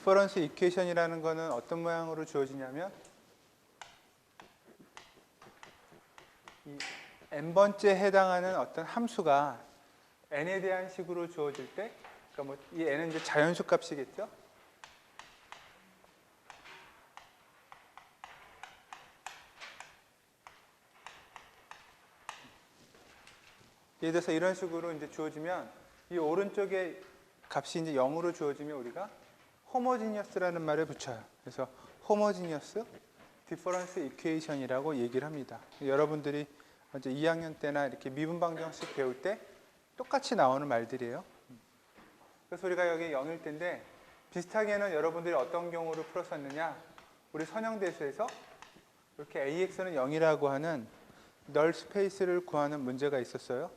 디퍼런스 이퀘이션이라는 거는 어떤 모양으로 주어지냐면 이 n번째 해당하는 어떤 함수가 n에 대한 식으로 주어질 때, 그러니까 뭐 이 n은 이제 자연수 값이겠죠. 예를 들어서 이런 식으로 이제 주어지면 이 오른쪽에 값이 이제 0으로 주어지면 우리가 호모지니어스라는 말을 붙여요. 그래서 호모지니어스 디퍼런스 이퀘이션이라고 얘기를 합니다. 여러분들이 이제 2학년 때나 이렇게 미분 방정식 배울 때 똑같이 나오는 말들이에요. 그래서 우리가 여기 0일 때인데 비슷하게는 여러분들이 어떤 경우로 풀었었느냐, 우리 선형대수에서 이렇게 AX는 0이라고 하는 널 스페이스를 구하는 문제가 있었어요.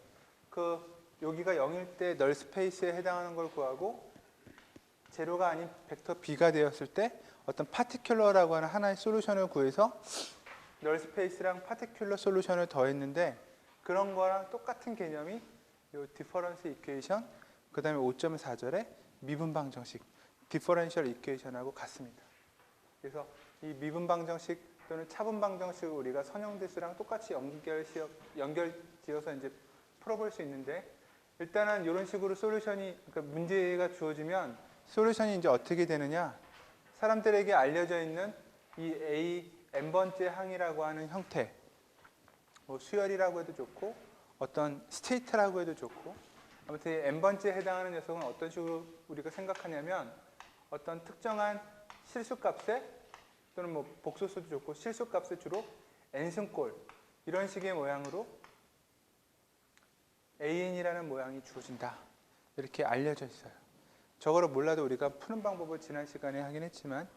여기가 0일 때 널 스페이스에 해당하는 걸 구하고 제로가 아닌 벡터 B가 되었을 때 어떤 파티큘러라고 하는 하나의 솔루션을 구해서 널 스페이스랑 파티큘러 솔루션을 더했는데, 그런 거랑 똑같은 개념이 이 디퍼런스 이퀘이션, 그 다음에 5.4절의 미분 방정식 디퍼런셜 이퀘이션하고 같습니다. 그래서 이 미분 방정식 또는 차분 방정식을 우리가 선형대수랑 똑같이 연결지어서 이제 풀어볼 수 있는데, 일단은 이런 식으로 솔루션이, 그러니까 문제가 주어지면 솔루션이 이제 어떻게 되느냐, 사람들에게 알려져 있는 이 A n번째 항이라고 하는 형태, 뭐 수열이라고 해도 좋고 어떤 스테이트라고 해도 좋고, 아무튼 n번째에 해당하는 녀석은 어떤 식으로 우리가 생각하냐면 어떤 특정한 실수값에, 또는 뭐 복소수도 좋고 실수값에 주로 n승꼴 이런 식의 모양으로 an이라는 모양이 주어진다, 이렇게 알려져 있어요. 저거를 몰라도 우리가 푸는 방법을 지난 시간에 하긴 했지만,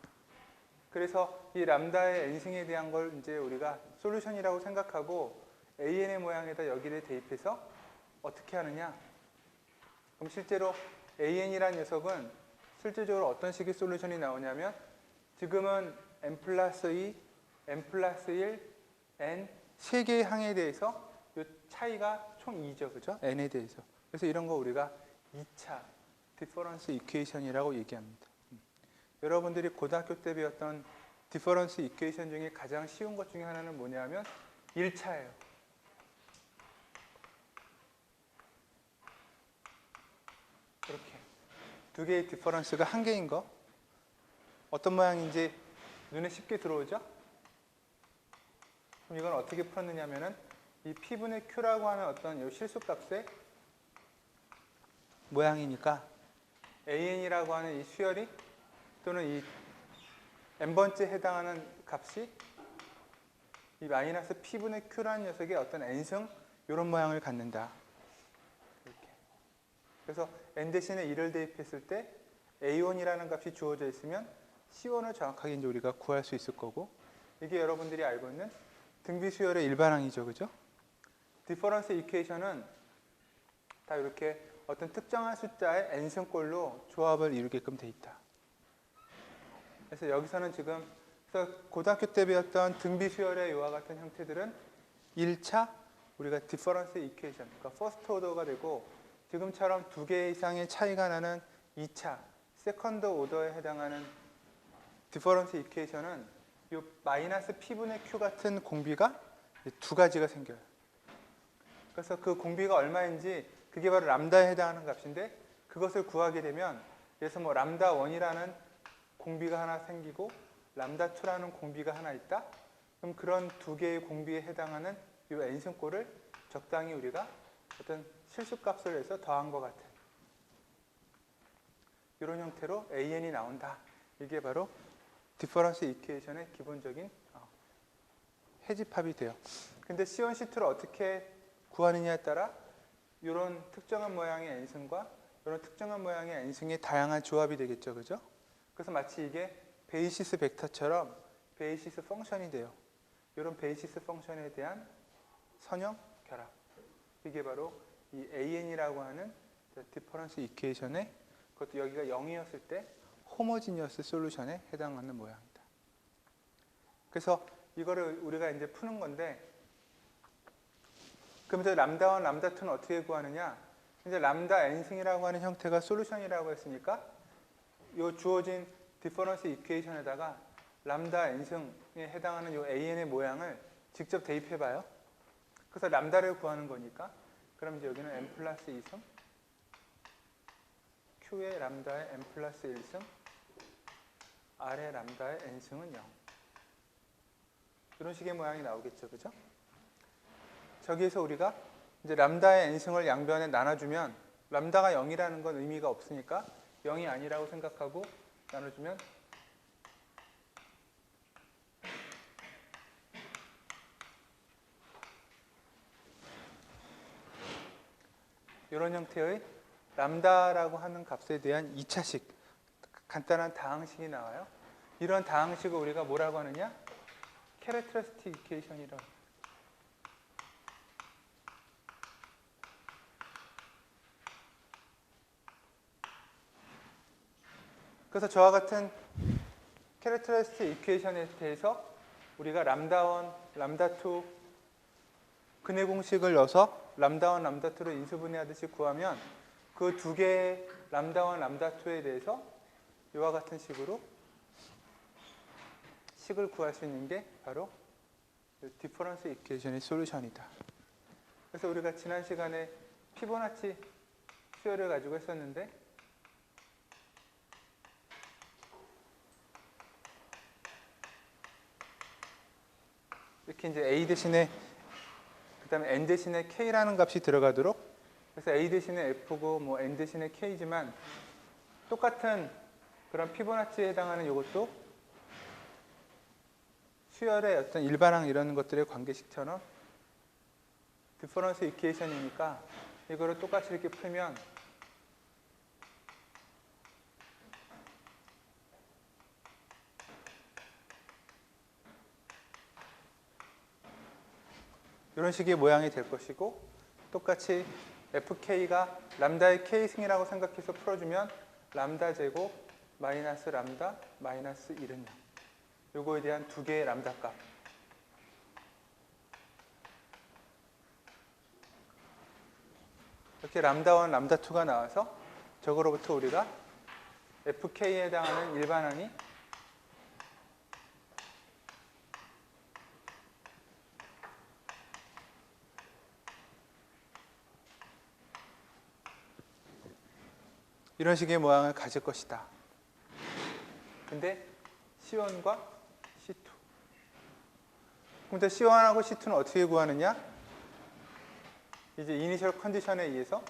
그래서 이 람다의 n승에 대한 걸 이제 우리가 솔루션이라고 생각하고 an의 모양에다 여기를 대입해서 어떻게 하느냐, 그럼 실제로 an이라는 녀석은 실질적으로 어떤 식의 솔루션이 나오냐면, 지금은 n 플러스 2, n 플러스 1, n 세 개의 항에 대해서 이 차이가 총 2죠, 그죠? n에 대해서. 그래서 이런 거 우리가 2차 디퍼런스 이퀘이션이라고 얘기합니다. 여러분들이 고등학교 때 배웠던 디퍼런스 이퀘이션 중에 가장 쉬운 것 중에 하나는 뭐냐면 1차예요. 이렇게 두 개의 디퍼런스가 한 개인 거, 어떤 모양인지 눈에 쉽게 들어오죠? 그럼 이건 어떻게 풀었느냐 하면은 이 P분의 Q라고 하는 어떤 이 실수값의 모양이니까 AN이라고 하는 이 수열이, 또는 이 n번째 해당하는 값이 이 마이너스 P분의 Q라는 녀석의 어떤 n승 이런 모양을 갖는다. 이렇게. 그래서 n 대신에 1을 대입했을 때 A1이라는 값이 주어져 있으면 C1을 정확하게 이제 우리가 구할 수 있을 거고, 이게 여러분들이 알고 있는 등비수열의 일반항이죠, 그죠? 디퍼런스 이퀘이션은 다 이렇게 어떤 특정한 숫자의 n승꼴로 조합을 이루게끔 돼 있다. 그래서 여기서는 지금 고등학교 때 배웠던 등비수열의 이와 같은 형태들은 1차 우리가 디퍼런스 이퀘이션, 그러니까 퍼스트 오더가 되고, 지금처럼 두 개 이상의 차이가 나는 2차 세컨드 오더에 해당하는 디퍼런스 이퀘이션은 이 마이너스 P분의 Q 같은 공비가 두 가지가 생겨요. 그래서 그 공비가 얼마인지, 그게 바로 람다에 해당하는 값인데, 그것을 구하게 되면, 그래서 뭐 람다 1이라는 공비가 하나 생기고 람다 2라는 공비가 하나 있다. 그럼 그런 두 개의 공비에 해당하는 이 n승꼴을 적당히 우리가 어떤 실수값을 해서 더한 것 같은 이런 형태로 an이 나온다. 이게 바로 디퍼런스 이퀘이션의 기본적인 해집합이 돼요. 근데 C1, C2를 어떻게 구하느냐에 따라 이런 특정한 모양의 n승과 이런 특정한 모양의 n승의 다양한 조합이 되겠죠, 그죠? 그래서 마치 이게 베이시스 벡터처럼 베이시스 펑션이 돼요. 이런 베이시스 펑션에 대한 선형 결합, 이게 바로 이 an이라고 하는 디퍼런스 이퀘이션의, 그것도 여기가 0이었을 때 호모지니어스 솔루션에 해당하는 모양이다. 그래서 이거를 우리가 이제 푸는 건데, 그럼 이제 람다 1, 람다 2는 어떻게 구하느냐? 이제 람다 n승이라고 하는 형태가 솔루션이라고 했으니까 이 주어진 디퍼런스 이퀘이션에다가 람다 n승에 해당하는 이 an의 모양을 직접 대입해 봐요. 그래서 람다를 구하는 거니까 그럼 이제 여기는 n 플러스 2승 q의 람다의 n 플러스 1승 r의 람다의 n승은 0. 이런 식의 모양이 나오겠죠. 그죠? 저기에서 우리가 이제 람다의 n승을 양변에 나눠주면 람다가 0이라는 건 의미가 없으니까 0이 아니라고 생각하고 나눠주면 이런 형태의 람다라고 하는 값에 대한 2차식 간단한 다항식이 나와요. 이런 다항식을 우리가 뭐라고 하느냐? 캐릭터리스틱 이퀘이션이라고. 그래서 저와 같은 캐릭터리스틱 이퀘이션에 대해서 우리가 람다1, 람다2 근해 공식을 넣어서 람다1, 람다2를 인수분해하듯이 구하면 그 두 개의 람다1, 람다2에 대해서 이와 같은 식으로 식을 구할 수 있는 게 바로 디퍼런스 이퀘이션의 솔루션이다. 그래서 우리가 지난 시간에 피보나치 수열을 가지고 했었는데 이렇게 이제 a 대신에 그다음에 n 대신에 k라는 값이 들어가도록 그래서 a 대신에 f고 뭐 n 대신에 k지만 똑같은 그런 피보나치에 해당하는 이것도 수열의 어떤 일반항 이런 것들의 관계식처럼 디퍼런스 이퀘이션이니까 이거를 똑같이 이렇게 풀면 이런 식의 모양이 될 것이고 똑같이 fk가 람다의 k승이라고 생각해서 풀어주면 람다 제곱 마이너스 람다 마이너스 1은 0. 요거에 대한 두 개의 람다 값. 이렇게 람다1, 람다2가 나와서 저거로부터 우리가 fk에 해당하는 일반항이 이런 식의 모양을 가질 것이다. 근데 C1과 C2. 근데 C1하고 C2는 어떻게 구하느냐? 이제 이니셜 컨디션에 의해서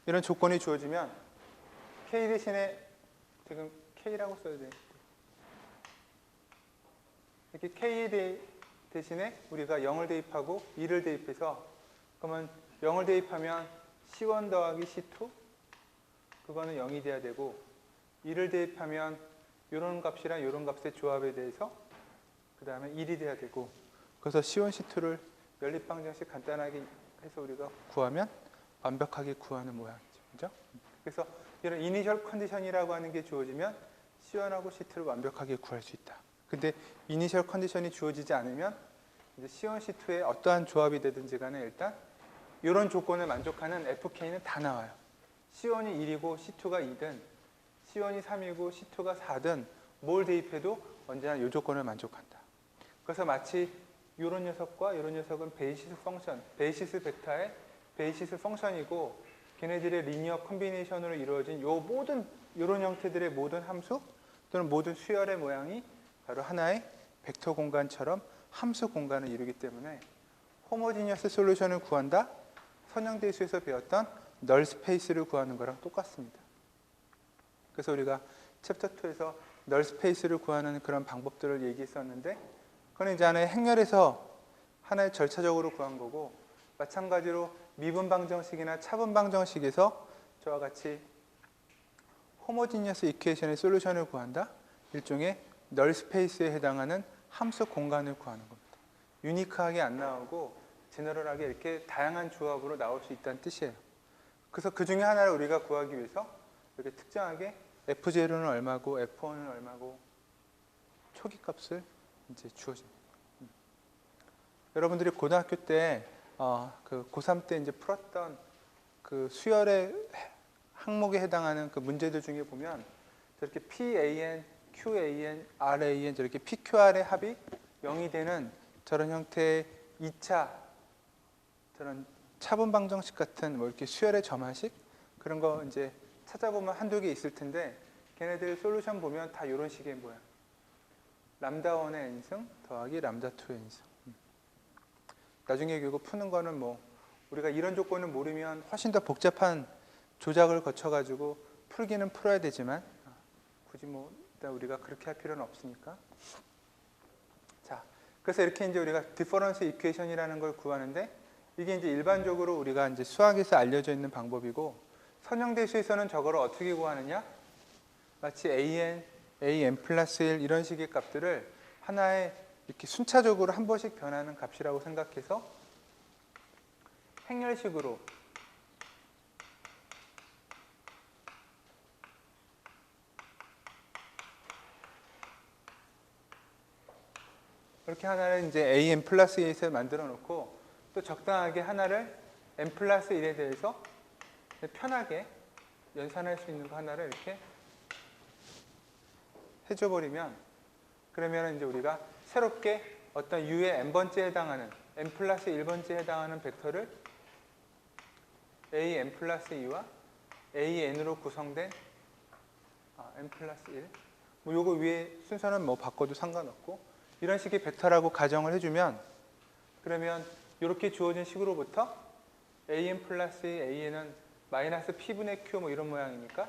이런 조건이 주어지면 K 대신에 지금 K라고 써야 돼. 이렇게 K 대신에 우리가 0을 대입하고 2를 대입해서 그러면 0을 대입하면 C1 더하기 C2 그거는 0이 돼야 되고 2를 대입하면 이런 값이랑 이런 값의 조합에 대해서 그 다음에 1이 돼야 되고 그래서 C1, C2를 연립방정식 간단하게 해서 우리가 구하면 완벽하게 구하는 모양이죠. 그죠? 그래서 이런 이니셜 컨디션이라고 하는 게 주어지면 C1하고 C2를 완벽하게 구할 수 있다. 근데 이니셜 컨디션이 주어지지 않으면 이제 C1, C2의 어떠한 조합이 되든지 간에 일단 이런 조건을 만족하는 FK는 다 나와요. C1이 1이고 C2가 2든 C1이 3이고 C2가 4든 뭘 대입해도 언제나 이 조건을 만족한다. 그래서 마치 이런 녀석과 이런 녀석은 베이시스 펑션, 베이시스 벡터의 베이시스 펑션이고 걔네들의 리니어 콤비네이션으로 이루어진 요 모든 이런 형태들의 모든 함수 또는 모든 수열의 모양이 바로 하나의 벡터 공간처럼 함수 공간을 이루기 때문에 호모지니어스 솔루션을 구한다. 선형대수에서 배웠던 널 스페이스를 구하는 거랑 똑같습니다. 그래서 우리가 챕터 2에서 널 스페이스를 구하는 그런 방법들을 얘기했었는데 그건 이제 하나의 행렬에서 하나의 절차적으로 구한 거고 마찬가지로 미분 방정식이나 차분 방정식에서 저와 같이 호모지니어스 이퀘이션의 솔루션을 구한다. 일종의 널 스페이스에 해당하는 함수 공간을 구하는 겁니다. 유니크하게 안 나오고 제너럴하게 이렇게 다양한 조합으로 나올 수 있다는 뜻이에요. 그래서 그 중에 하나를 우리가 구하기 위해서 이렇게 특정하게 F0는 얼마고 F1은 얼마고 초기 값을 이제 주어집니다. 여러분들이 고등학교 때 그 고3 때 이제 풀었던 그 수열의 항목에 해당하는 그 문제들 중에 보면 저렇게 PAN, QAN, RAN 저렇게 PQR의 합이 0이 되는 저런 형태의 2차 저런 차분 방정식 같은 뭐 이렇게 수열의 점화식 그런 거 이제 찾아보면 한두 개 있을 텐데 걔네들 솔루션 보면 다 이런 식의 뭐야 람다1의 n승 더하기 람다2의 n승. 나중에 결국 푸는 거는 뭐 우리가 이런 조건을 모르면 훨씬 더 복잡한 조작을 거쳐가지고 풀기는 풀어야 되지만 굳이 뭐 일단 우리가 그렇게 할 필요는 없으니까. 자, 그래서 이렇게 이제 우리가 디퍼런스 이퀘이션이라는 걸 구하는데 이게 이제 일반적으로 우리가 이제 수학에서 알려져 있는 방법이고 선형대수에서는 저거를 어떻게 구하느냐? 마치 an 플러스 1 이런 식의 값들을 하나의 이렇게 순차적으로 한 번씩 변하는 값이라고 생각해서 행렬식으로 이렇게 하나를 이제 an 플러스 1에서 만들어 놓고 또 적당하게 하나를 n 플러스 1에 대해서 편하게 연산할 수 있는 거 하나를 이렇게 해줘버리면 그러면 이제 우리가 새롭게 어떤 u의 n번째에 해당하는 n 플러스 1번째에 해당하는 벡터를 an 플러스 2와 an으로 구성된 n 플러스 1 뭐 요거 위에 순서는 뭐 바꿔도 상관없고 이런 식의 벡터라고 가정을 해주면 그러면 이렇게 주어진 식으로부터 an 플러스 a는 마이너스 p분의 q 뭐 이런 모양이니까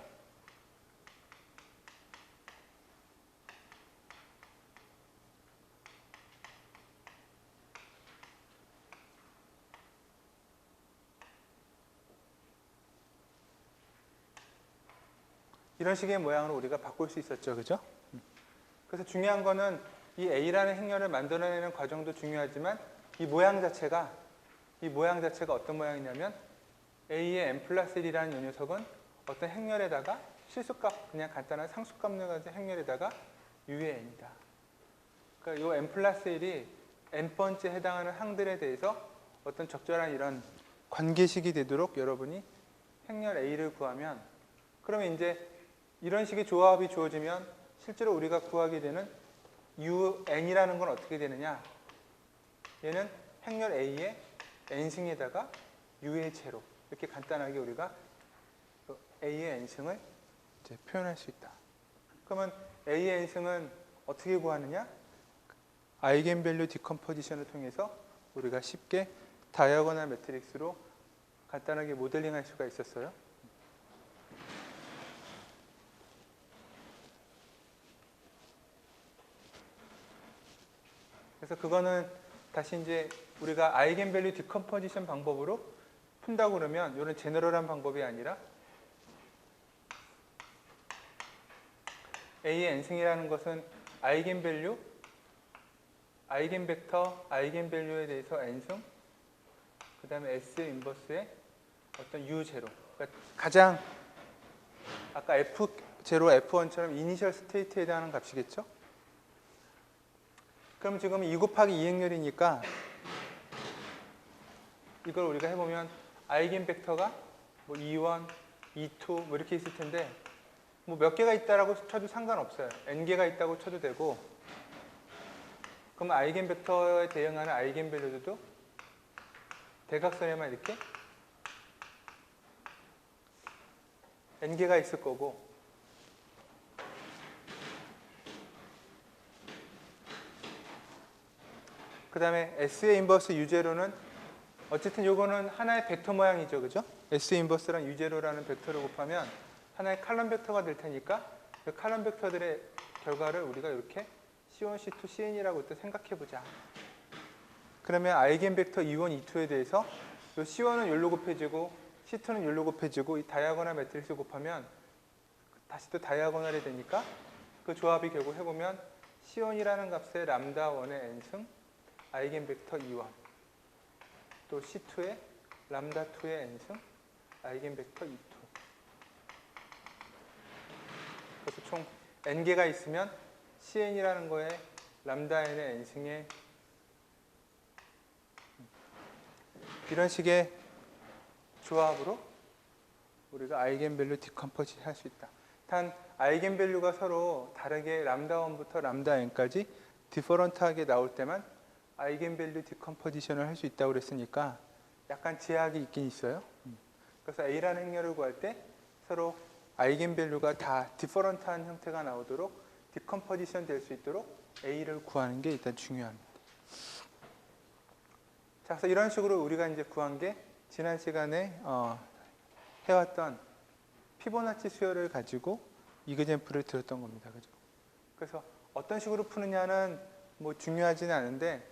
이런 식의 모양으로 우리가 바꿀 수 있었죠. 그죠? 그래서 중요한 거는 이 A라는 행렬을 만들어내는 과정도 중요하지만 이 모양 자체가 어떤 모양이냐면 A의 n 플러스 1이라는 이 녀석은 어떤 행렬에다가 실수값, 그냥 간단한 상수값 내가지고 행렬에다가 U의 n이다. 그러니까 이 n 플러스 1이 n번째 해당하는 항들에 대해서 어떤 적절한 이런 관계식이 되도록 여러분이 행렬 A를 구하면 그러면 이제 이런 식의 조합이 주어지면 실제로 우리가 구하게 되는 un이라는 건 어떻게 되느냐? 얘는 행렬 A의 n승에다가 u의 제로 이렇게 간단하게 우리가 A의 n승을 이제 표현할 수 있다. 그러면 A의 n승은 어떻게 구하느냐? 아이겐밸류 디컴포지션을 통해서 우리가 쉽게 다이아고널 매트릭스로 간단하게 모델링할 수가 있었어요. 그래서 그거는 다시 이제 우리가 아이겐밸류 디컴포지션 방법으로 푼다고 그러면 이런 제너럴한 방법이 아니라 A의 n승이라는 것은 아이겐밸류, 아이겐벡터, 아이겐밸류에 대해서 n승, 그 다음에 S 인버스의 어떤 U0. 그러니까 가장 아까 F0, F1처럼 이니셜 스테이트에 대한 값이겠죠? 그럼 지금 2 곱하기 2 행렬이니까 이걸 우리가 해보면 아이겐벡터가 뭐 2, 1, 2, 2 뭐 이렇게 있을 텐데 뭐 몇 개가 있다라고 쳐도 상관없어요. n개가 있다고 쳐도 되고 그럼 아이겐벡터에 대응하는 아이겐밸류도 대각선에만 이렇게 n개가 있을 거고 그 다음에 S의 인버스 U0는 어쨌든 요거는 하나의 벡터 모양이죠. 그죠? S 인버스랑 U0라는 벡터를 곱하면 하나의 칼럼 벡터가 될 테니까 그 칼럼 벡터들의 결과를 우리가 이렇게 C1, C2, Cn이라고 또 생각해보자. 그러면 아이겐 벡터 E1, E2에 대해서 요 C1은 요로 곱해지고 C2는 요로 곱해지고 이 다이아고널 매트릭스 곱하면 다시 또 다이아고널이 되니까 그 조합이 결국 해보면 C1이라는 값의 람다1의 n승 아이겐 벡터 E1 또 C2의 람다2의 n승 아이겐 벡터 E2 그래서 총 n개가 있으면 Cn이라는 거에 람다 n의 n승의 이런 식의 조합으로 우리가 아이겐밸류 디컴포지션 할 수 있다. 단 아이겐밸류가 서로 다르게 람다 1부터 람다 n까지 디퍼런트하게 나올 때만 아이겐밸류 디컴포지션을 할 수 있다고 그랬으니까 약간 제약이 있긴 있어요. 그래서 A라는 행렬을 구할 때 서로 아이겐밸류가 다 디퍼런트한 형태가 나오도록 디컴포지션 될 수 있도록 A를 구하는 게 일단 중요합니다. 자, 그래서 이런 식으로 우리가 이제 구한 게 지난 시간에 해왔던 피보나치 수열을 가지고 이그젠플을 들었던 겁니다. 그죠? 그래서 어떤 식으로 푸느냐는 뭐 중요하지는 않은데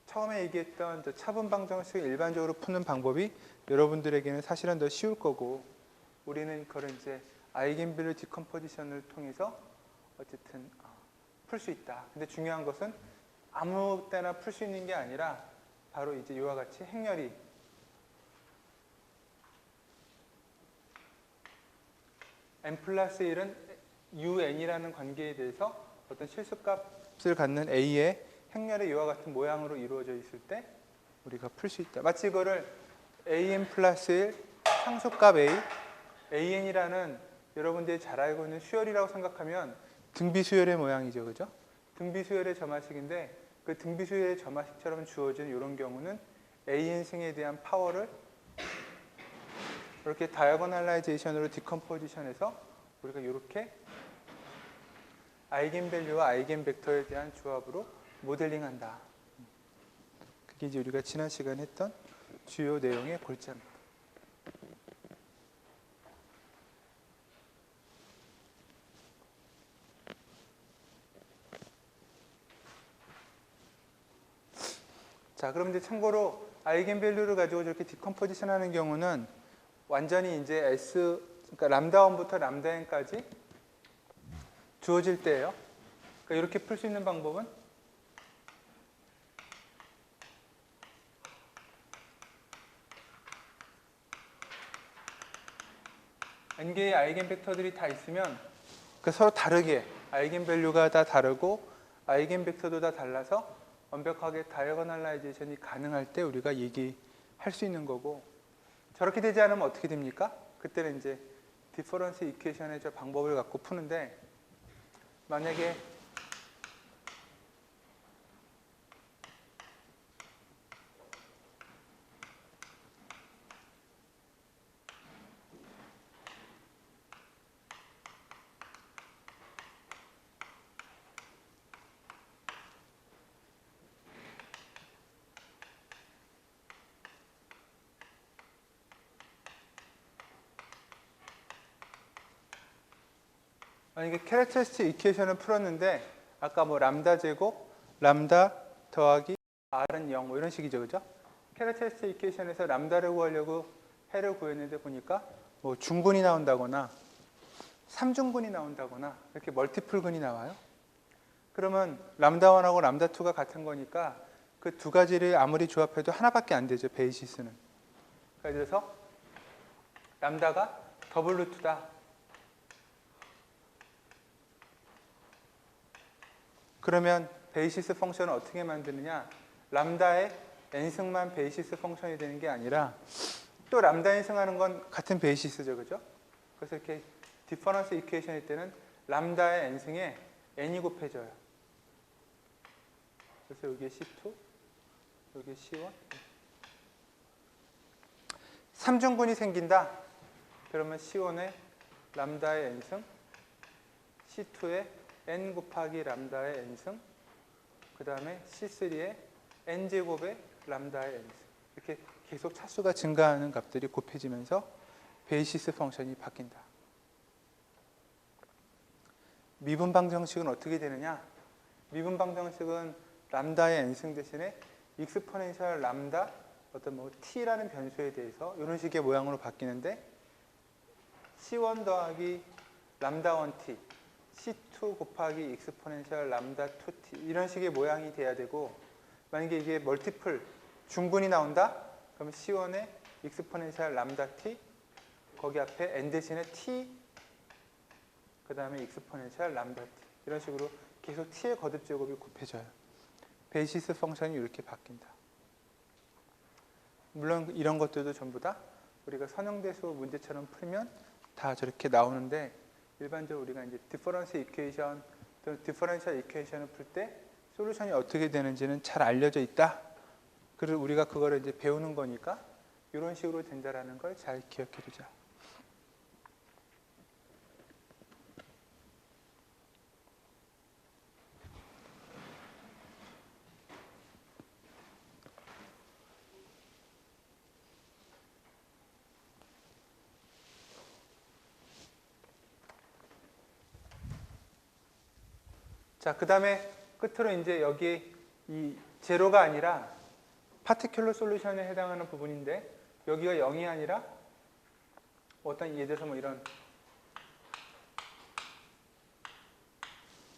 처음에 얘기했던 차분 방정식을 일반적으로 푸는 방법이 여러분들에게는 사실은 더 쉬울 거고 우리는 그걸 이제 아이겐밸류 디컴포지션을 통해서 어쨌든 풀 수 있다. 근데 중요한 것은 아무 때나 풀 수 있는 게 아니라 바로 이제 이와 같이 행렬이 n 플러스 1은 un이라는 관계에 대해서 어떤 실수값을 갖는 a의 행렬의 이와 같은 모양으로 이루어져 있을 때 우리가 풀 수 있다. 마치 이거를 an 플러스 1 상수값 a, an이라는 여러분들이 잘 알고 있는 수열이라고 생각하면 등비수열의 모양이죠. 그죠? 등비수열의 점화식인데 그 등비수열의 점화식처럼 주어진 이런 경우는 an승에 대한 파워를 이렇게 다이어고널라이제이션으로 디컴포지션해서 우리가 이렇게 아이겐밸류와 아이겐벡터에 대한 조합으로 모델링한다. 그게 이제 우리가 지난 시간에 했던 주요 내용의 골자입니다. 자, 그럼 이제 참고로 아이겐밸류를 가지고 저렇게 디컴포지션 하는 경우는 완전히 이제 S, 그러니까 람다 1부터 람다 n까지 주어질 때예요. 그러니까 이렇게 풀 수 있는 방법은 n개의 아이겐벡터들이 다 있으면 그러니까 서로 다르게 아이겐밸류가 다 다르고 아이겐벡터도 다 달라서 완벽하게 다이어고널라이제이션이 가능할 때 우리가 얘기할 수 있는 거고 저렇게 되지 않으면 어떻게 됩니까? 그때는 이제 디퍼런스 이퀘이션의 저 방법을 갖고 푸는데 만약에 캐릭터리스틱 이퀘이션을 풀었는데 아까 뭐 람다 제곱, 람다 더하기 r은 0 뭐 이런 식이죠. 그죠? 캐릭터리스틱 이퀘이션에서 람다를 구하려고 해를 구했는데 보니까 뭐 중근이 나온다거나 3중근이 나온다거나 이렇게 멀티플근이 나와요. 그러면 람다 1하고 람다 2가 같은 거니까 그 두 가지를 아무리 조합해도 하나밖에 안 되죠. 베이시스는. 그래서 람다가 더블 루트다. 그러면 베이시스 펑션을 어떻게 만드느냐? 람다의 n승만 베이시스 펑션이 되는 게 아니라 또 람다 n승하는 건 같은 베이시스죠. 그죠? 그래서 이렇게 디퍼런스 이퀘이션일 때는 람다의 n승에 n이 곱해져요. 그래서 여기에 C2, 여기에 C1. 3중근이 생긴다. 그러면 C1에 람다의 n승, C2에 n 곱하기 람다의 n승, 그 다음에 C3에 n제곱의 람다의 n승. 이렇게 계속 차수가 증가하는 값들이 곱해지면서 베이시스 펑션이 바뀐다. 미분 방정식은 어떻게 되느냐? 미분 방정식은 람다의 n승 대신에 익스포넨셜 람다 어떤 뭐 t라는 변수에 대해서 이런 식의 모양으로 바뀌는데 C1 더하기 람다 1t C2 곱하기 익스포넨셜 람다 2t 이런 식의 모양이 돼야 되고 만약에 이게 멀티플 중근이 나온다? 그럼 C1에 익스포넨셜 람다 t 거기 앞에 n 대신에 t 그 다음에 익스포넨셜 람다 t 이런 식으로 계속 t의 거듭 제곱이 곱해져요. 베이시스 펑션이 이렇게 바뀐다. 물론 이런 것들도 전부 다 우리가 선형대수 문제처럼 풀면 다 저렇게 나오는데, 일반적으로 우리가 이제 디퍼런스 이퀘이션 또는 디퍼런셜 이퀘이션을 풀 때 솔루션이 어떻게 되는지는 잘 알려져 있다. 그리고 우리가 그거를 이제 배우는 거니까 이런 식으로 된다라는 걸 잘 기억해 두자. 자, 그 다음에 끝으로 이제 여기 이 제로가 아니라 파티큘러 솔루션에 해당하는 부분인데, 여기가 0이 아니라 어떤 예를 들어서 뭐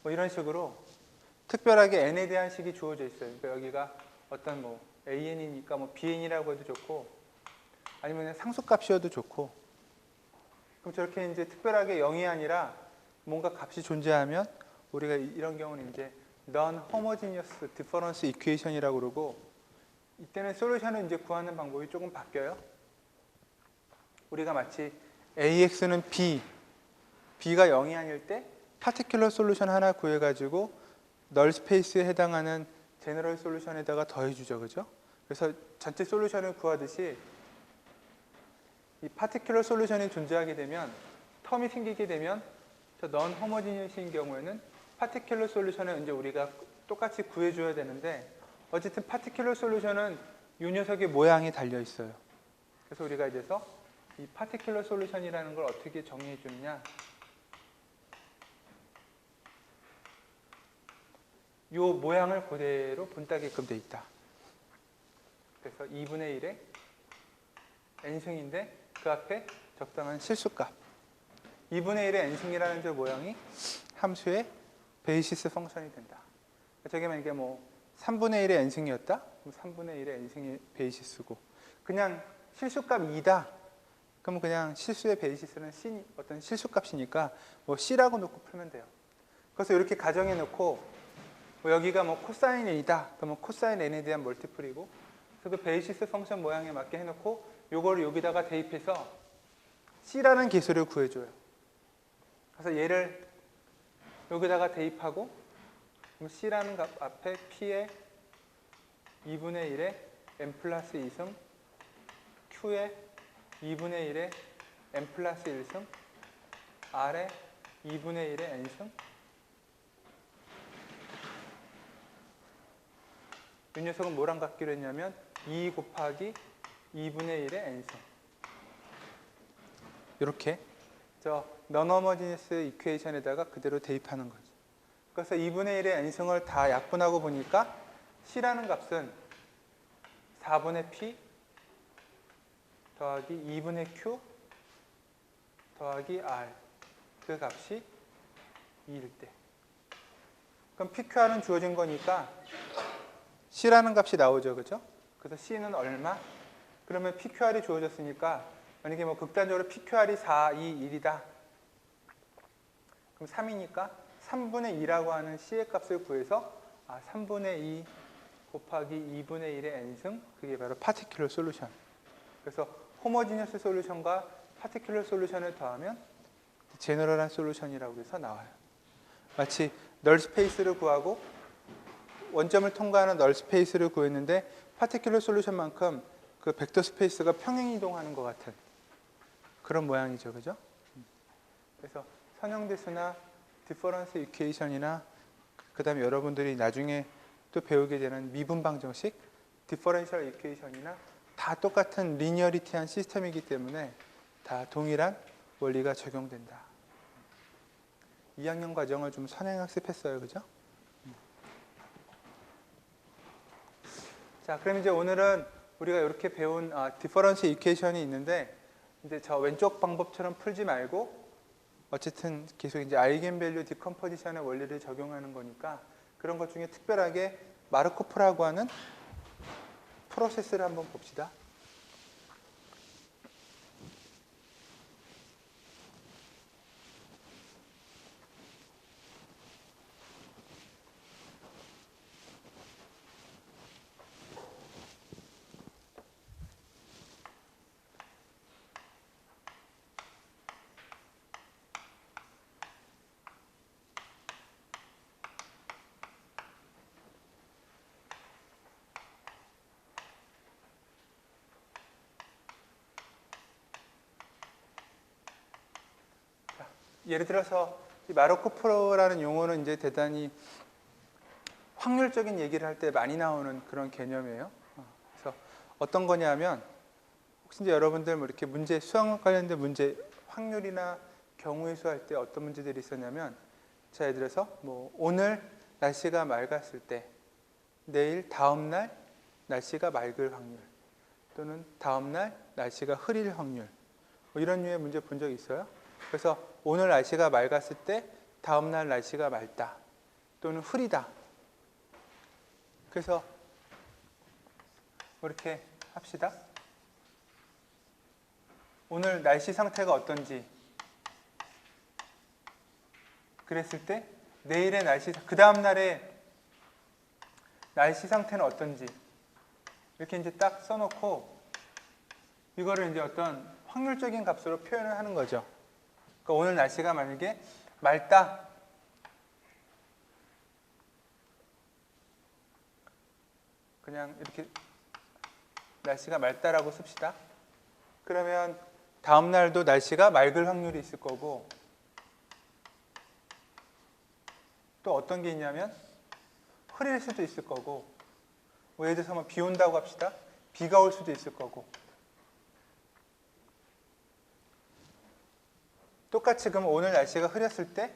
이런 식으로 특별하게 n에 대한 식이 주어져 있어요. 그러니까 여기가 어떤 뭐 an이니까 뭐 bn이라고 해도 좋고, 아니면 상수값이어도 좋고, 그럼 저렇게 이제 특별하게 0이 아니라 뭔가 값이 존재하면 우리가 이런 경우는 이제 non-homogeneous difference equation이라고 그러고, 이때는 솔루션을 이제 구하는 방법이 조금 바뀌어요. 우리가 마치 AX는 B, B가 0이 아닐 때 파티큘러 솔루션 하나 구해가지고 널 스페이스에 해당하는 제너럴 솔루션에다가 더해주죠, 그죠? 그래서 전체 솔루션을 구하듯이 이 파티큘러 솔루션이 존재하게 되면, 텀이 생기게 되면 저 non homogeneous인 경우에는 파티큘러 솔루션을 이제 우리가 똑같이 구해줘야 되는데, 어쨌든 파티큘러 솔루션은 이 녀석의 모양이 달려 있어요. 그래서 우리가 이제서 이 파티큘러 솔루션이라는 걸 어떻게 정의해 주느냐, 이 모양을 그대로 본따게끔 돼 있다. 그래서 2분의 1의 n승인데 그 앞에 적당한 실수값, 2분의 1의 n승이라는 저 모양이 함수의 베이시스 펑션이 된다. 저게 만약에 뭐 3분의 1의 n승이었다? 그럼 3분의 1의 n승이 베이시스고, 그냥 실수값 2다. 그러면 그냥 실수의 베이시스는 C, 어떤 실수값이니까 뭐 C라고 놓고 풀면 돼요. 그래서 이렇게 가정해 놓고, 뭐 여기가 뭐 코사인 n이다. 그러면 코사인 n에 대한 멀티플이고, 그래서 그 베이시스 펑션 모양에 맞게 해놓고 요거를 여기다가 대입해서 C라는 계수를 구해줘요. 그래서 얘를 여기다가 대입하고, 그럼 C라는 값 앞에 P의 2분의 1의 n 플러스 2승, Q의 2분의 1의 n 플러스 1승, R의 2분의 1의 n승, 이 녀석은 뭐랑 같기로 했냐면 2 곱하기 2분의 1의 n승. 이렇게 저 non-homogeneous equation에다가 그대로 대입하는 거죠. 그래서 2분의 1의 n승을 다 약분하고 보니까 C라는 값은 4분의 P 더하기 2분의 Q 더하기 R, 그 값이 2일 때. 그럼 PQR은 주어진 거니까 C라는 값이 나오죠, 그죠? 그래서 C는 얼마? 그러면 PQR이 주어졌으니까 만약에 뭐 극단적으로 PQR이 4, 2, 1이다. 그럼 3이니까 3분의 2라고 하는 C의 값을 구해서 3분의 2 곱하기 2분의 1의 n승, 그게 바로 파티큘러 솔루션. 그래서 호모지니어스 솔루션과 파티큘러 솔루션을 더하면 제너럴한 솔루션이라고 해서 나와요. 마치 널 스페이스를 구하고 원점을 통과하는 널 스페이스를 구했는데 파티큘러 솔루션만큼 그 벡터 스페이스가 평행 이동하는 것 같은 그런 모양이죠, 그죠? 그래서 선형대수나 디퍼런스 이퀘이션이나 그 다음에 여러분들이 나중에 또 배우게 되는 미분 방정식, 디퍼런셜 이퀘이션이나 다 똑같은 리니어리티한 시스템이기 때문에 다 동일한 원리가 적용된다. 2학년 과정을 좀 선행학습했어요, 그죠? 자, 그럼 이제 오늘은 우리가 이렇게 배운 디퍼런스 이퀘이션이 있는데, 이제 저 왼쪽 방법처럼 풀지 말고 어쨌든 계속 이제 아이겐밸류 디컴포지션의 원리를 적용하는 거니까 그런 것 중에 특별하게 마르코프라고 하는 프로세스를 한번 봅시다. 예를 들어서 이 마르코 프로라는 용어는 이제 대단히 확률적인 얘기를 할 때 많이 나오는 그런 개념이에요. 그래서 어떤 거냐면 혹시 이제 여러분들 뭐 이렇게 문제 수학 관련된 문제 확률이나 경우의 수 할 때 어떤 문제들이 있었냐면 자, 예를 들어서 뭐 오늘 날씨가 맑았을 때 내일 다음 날 날씨가 맑을 확률 또는 다음 날 날씨가 흐릴 확률 뭐 이런 류의 문제 본 적 있어요? 그래서 오늘 날씨가 맑았을 때 다음 날 날씨가 맑다 또는 흐리다. 그래서 이렇게 합시다. 오늘 날씨 상태가 어떤지 그랬을 때 내일의 날씨, 그 다음 날의 날씨 상태는 어떤지 이렇게 이제 딱 써놓고 이거를 이제 어떤 확률적인 값으로 표현을 하는 거죠. 그러니까 오늘 날씨가 만약에 맑다. 그냥 이렇게 날씨가 맑다라고 씁시다. 그러면 다음 날도 날씨가 맑을 확률이 있을 거고 또 어떤 게 있냐면 흐릴 수도 있을 거고 뭐 예를 들어서 비 온다고 합시다. 비가 올 수도 있을 거고 똑같이 그럼 오늘 날씨가 흐렸을 때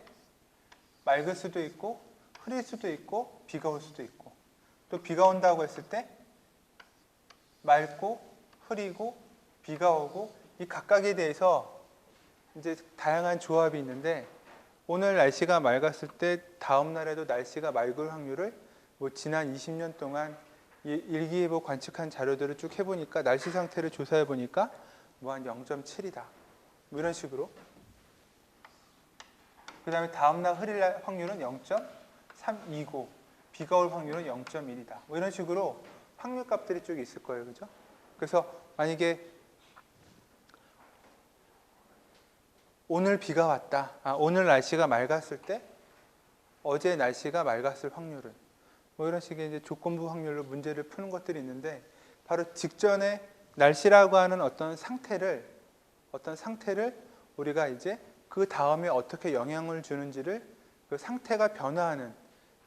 맑을 수도 있고 흐릴 수도 있고 비가 올 수도 있고 또 비가 온다고 했을 때 맑고 흐리고 비가 오고 이 각각에 대해서 이제 다양한 조합이 있는데 오늘 날씨가 맑았을 때 다음 날에도 날씨가 맑을 확률을 뭐 지난 20년 동안 일기예보 관측한 자료들을 쭉 해보니까 날씨 상태를 조사해 보니까 뭐 한 0.7이다 뭐 이런 식으로 그 다음에 다음 날 흐릴 확률은 0.3이고 비가 올 확률은 0.1이다 뭐 이런 식으로 확률 값들이 쭉 있을 거예요. 그죠? 그래서 만약에 오늘 비가 왔다. 오늘 날씨가 맑았을 때 어제 날씨가 맑았을 확률은 뭐 이런 식의 이제 조건부 확률로 문제를 푸는 것들이 있는데 바로 직전에 날씨라고 하는 어떤 상태를 우리가 이제 그 다음에 어떻게 영향을 주는지를 그 상태가 변화하는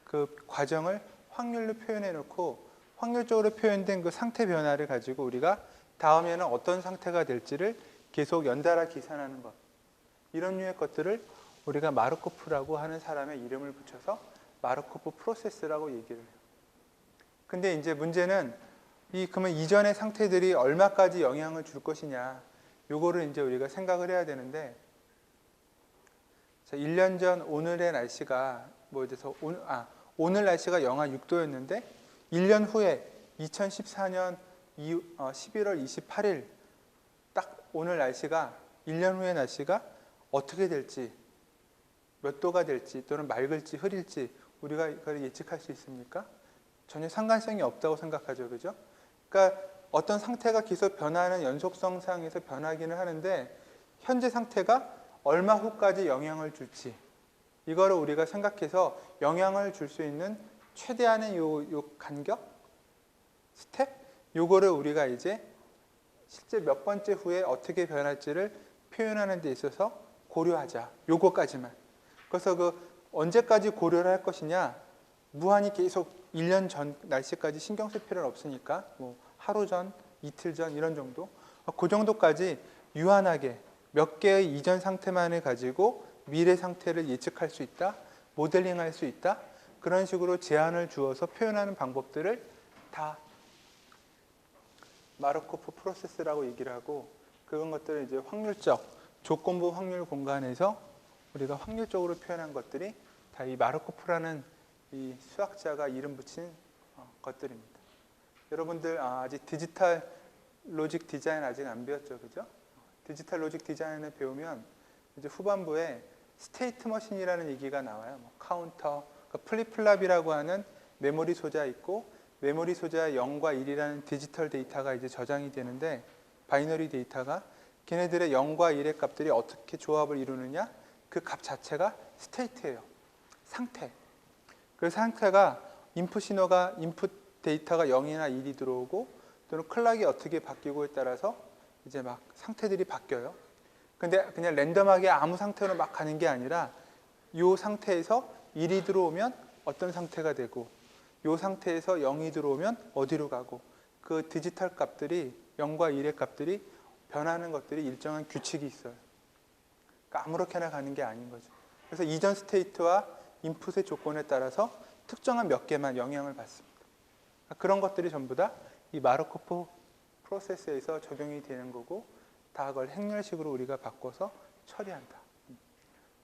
그 과정을 확률로 표현해 놓고 확률적으로 표현된 그 상태 변화를 가지고 우리가 다음에는 어떤 상태가 될지를 계속 연달아 계산하는 것 이런 류의 것들을 우리가 마르코프라고 하는 사람의 이름을 붙여서 마르코프 프로세스라고 얘기를 해요. 근데 이제 문제는 그러면 이전의 상태들이 얼마까지 영향을 줄 것이냐 요거를 이제 우리가 생각을 해야 되는데 자, 1년 전 오늘의 날씨가 뭐 이제 오늘 날씨가 영하 6도였는데 1년 후에 2014년 11월 28일 딱 오늘 날씨가 1년 후의 날씨가 어떻게 될지 몇 도가 될지 또는 맑을지 흐릴지 우리가 이걸 예측할 수 있습니까? 전혀 상관성이 없다고 생각하죠. 그죠? 그러니까 어떤 상태가 계속 변화하는 연속성상에서 변하기는 하는데 현재 상태가 얼마 후까지 영향을 줄지 이거를 우리가 생각해서 영향을 줄 수 있는 최대한의 요 간격 스텝 요거를 우리가 이제 실제 몇 번째 후에 어떻게 변할지를 표현하는 데 있어서 고려하자. 요거까지만. 그래서 그 언제까지 고려를 할 것이냐 무한히 계속 1년 전 날씨까지 신경 쓸 필요는 없으니까 뭐 하루 전, 이틀 전 이런 정도 그 정도까지 유한하게 몇 개의 이전 상태만을 가지고 미래 상태를 예측할 수 있다. 모델링할 수 있다. 그런 식으로 제한을 주어서 표현하는 방법들을 다 마르코프 프로세스라고 얘기를 하고 그런 것들을 이제 확률적 조건부 확률 공간에서 우리가 확률적으로 표현한 것들이 다 이 마르코프라는 이 수학자가 이름 붙인 것들입니다. 여러분들 아직 디지털 로직 디자인 아직 안 배웠죠, 그죠? 디지털 로직 디자인을 배우면 이제 후반부에 스테이트 머신이라는 얘기가 나와요. 뭐 카운터, 그러니까 플립플랍이라고 하는 메모리 소자 있고 메모리 소자 0과 1이라는 디지털 데이터가 이제 저장이 되는데 바이너리 데이터가 걔네들의 0과 1의 값들이 어떻게 조합을 이루느냐 그 값 자체가 스테이트예요. 상태. 그 상태가 인풋 신호가 인풋 데이터가 0이나 1이 들어오고 또는 클락이 어떻게 바뀌고에 따라서 이제 막 상태들이 바뀌어요. 근데 그냥 랜덤하게 아무 상태로 막 가는 게 아니라 이 상태에서 1이 들어오면 어떤 상태가 되고 이 상태에서 0이 들어오면 어디로 가고 그 디지털 값들이 0과 1의 값들이 변하는 것들이 일정한 규칙이 있어요. 그러니까 아무렇게나 가는 게 아닌 거죠. 그래서 이전 스테이트와 인풋의 조건에 따라서 특정한 몇 개만 영향을 받습니다. 그런 것들이 전부 다 이 마르코프 프로세스에서 적용이 되는 거고 다 그걸 행렬식으로 우리가 바꿔서 처리한다.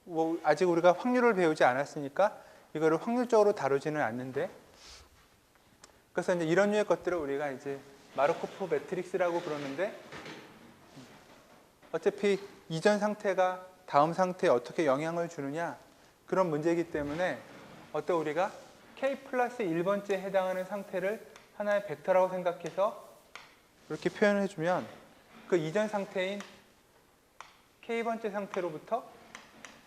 뭐 아직 우리가 확률을 배우지 않았으니까 이거를 확률적으로 다루지는 않는데 그래서 이제 이런 류의 것들을 우리가 이제 마르코프 매트릭스라고 부르는데 어차피 이전 상태가 다음 상태에 어떻게 영향을 주느냐 그런 문제이기 때문에 어떤 우리가 k 플러스 1번째에 해당하는 상태를 하나의 벡터라고 생각해서 이렇게 표현을 해주면 그 이전 상태인 k번째 상태로부터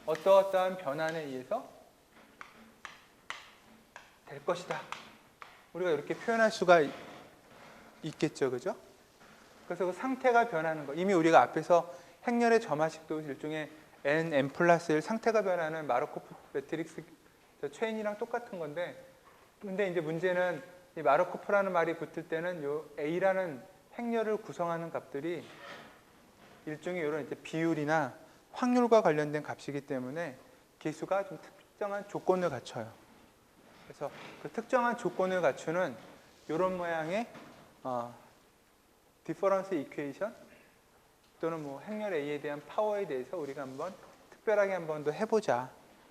어떠어떠한 변환에 의해서 될 것이다. 우리가 이렇게 표현할 수가 있겠죠. 그죠? 그래서 그 상태가 변하는 거. 이미 우리가 앞에서 행렬의 점화식도 일종의 n 플러스 1 상태가 변하는 마르코프 매트릭스 체인이랑 똑같은 건데 근데 이제 문제는 이 마르코프라는 말이 붙을 때는 요 a라는 행렬을 구성하는 값들이 일종의 이런 이제 비율이나 확률과 관련된 값이기 때문에 개수가 좀 특정한 조건을 갖춰요. 그래서 그 특정한 조건을 갖추는 이런 모양의 디퍼런스 이퀘이션 또는 뭐 행렬 A에 대한 파워에 대해서 우리가 한번 특별하게 한 번 더 해보자.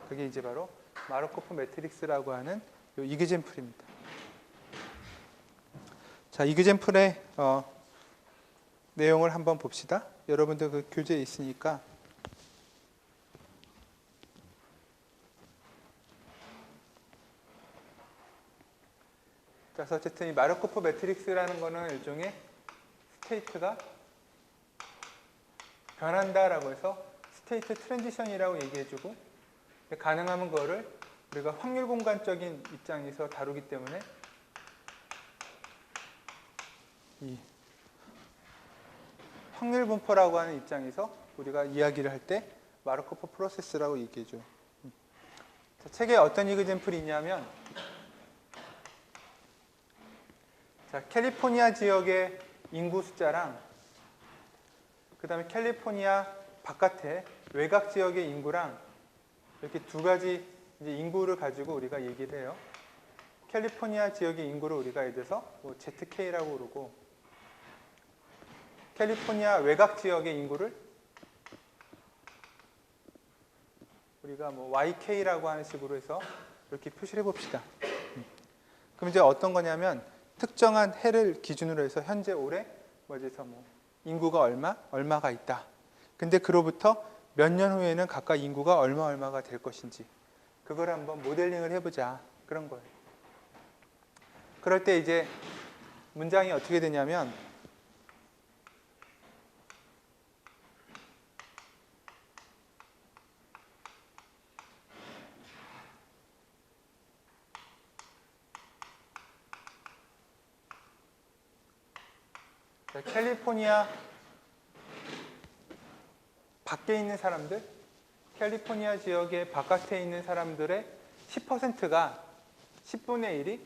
그게 이제 바로 마르코프 매트릭스라고 하는 이 이그젠플입니다. 자, 이그젠플의 내용을 한번 봅시다. 여러분들 그 교재에 있으니까. 그래서 어쨌든 이 마르코프 매트릭스라는 거는 일종의 스테이트가 변한다라고 해서 스테이트 트랜지션이라고 얘기해주고 가능하면 그거를 우리가 확률 공간적인 입장에서 다루기 때문에 이 확률 분포라고 하는 입장에서 우리가 이야기를 할 때 마르코프 프로세스라고 얘기해줘. 책에 어떤 이그젠플이 있냐면 자, 캘리포니아 지역의 인구 숫자랑 그 다음에 캘리포니아 바깥의 외곽 지역의 인구랑 이렇게 두 가지 이제 인구를 가지고 우리가 얘기를 해요. 캘리포니아 지역의 인구를 우리가 예를 들어서 뭐 ZK라고 그러고 캘리포니아 외곽 지역의 인구를 우리가 뭐 YK라고 하는 식으로 해서 이렇게 표시를 해봅시다. 그럼 이제 어떤 거냐면 특정한 해를 기준으로 해서 현재 올해 뭐에서 뭐 인구가 얼마가 있다. 근데 그로부터 몇 년 후에는 각각 인구가 얼마가 될 것인지 그걸 한번 모델링을 해보자. 그런 거예요. 그럴 때 이제 문장이 어떻게 되냐면 캘리포니아 밖에 있는 사람들, 캘리포니아 지역의 바깥에 있는 사람들의 10%가 10분의 1이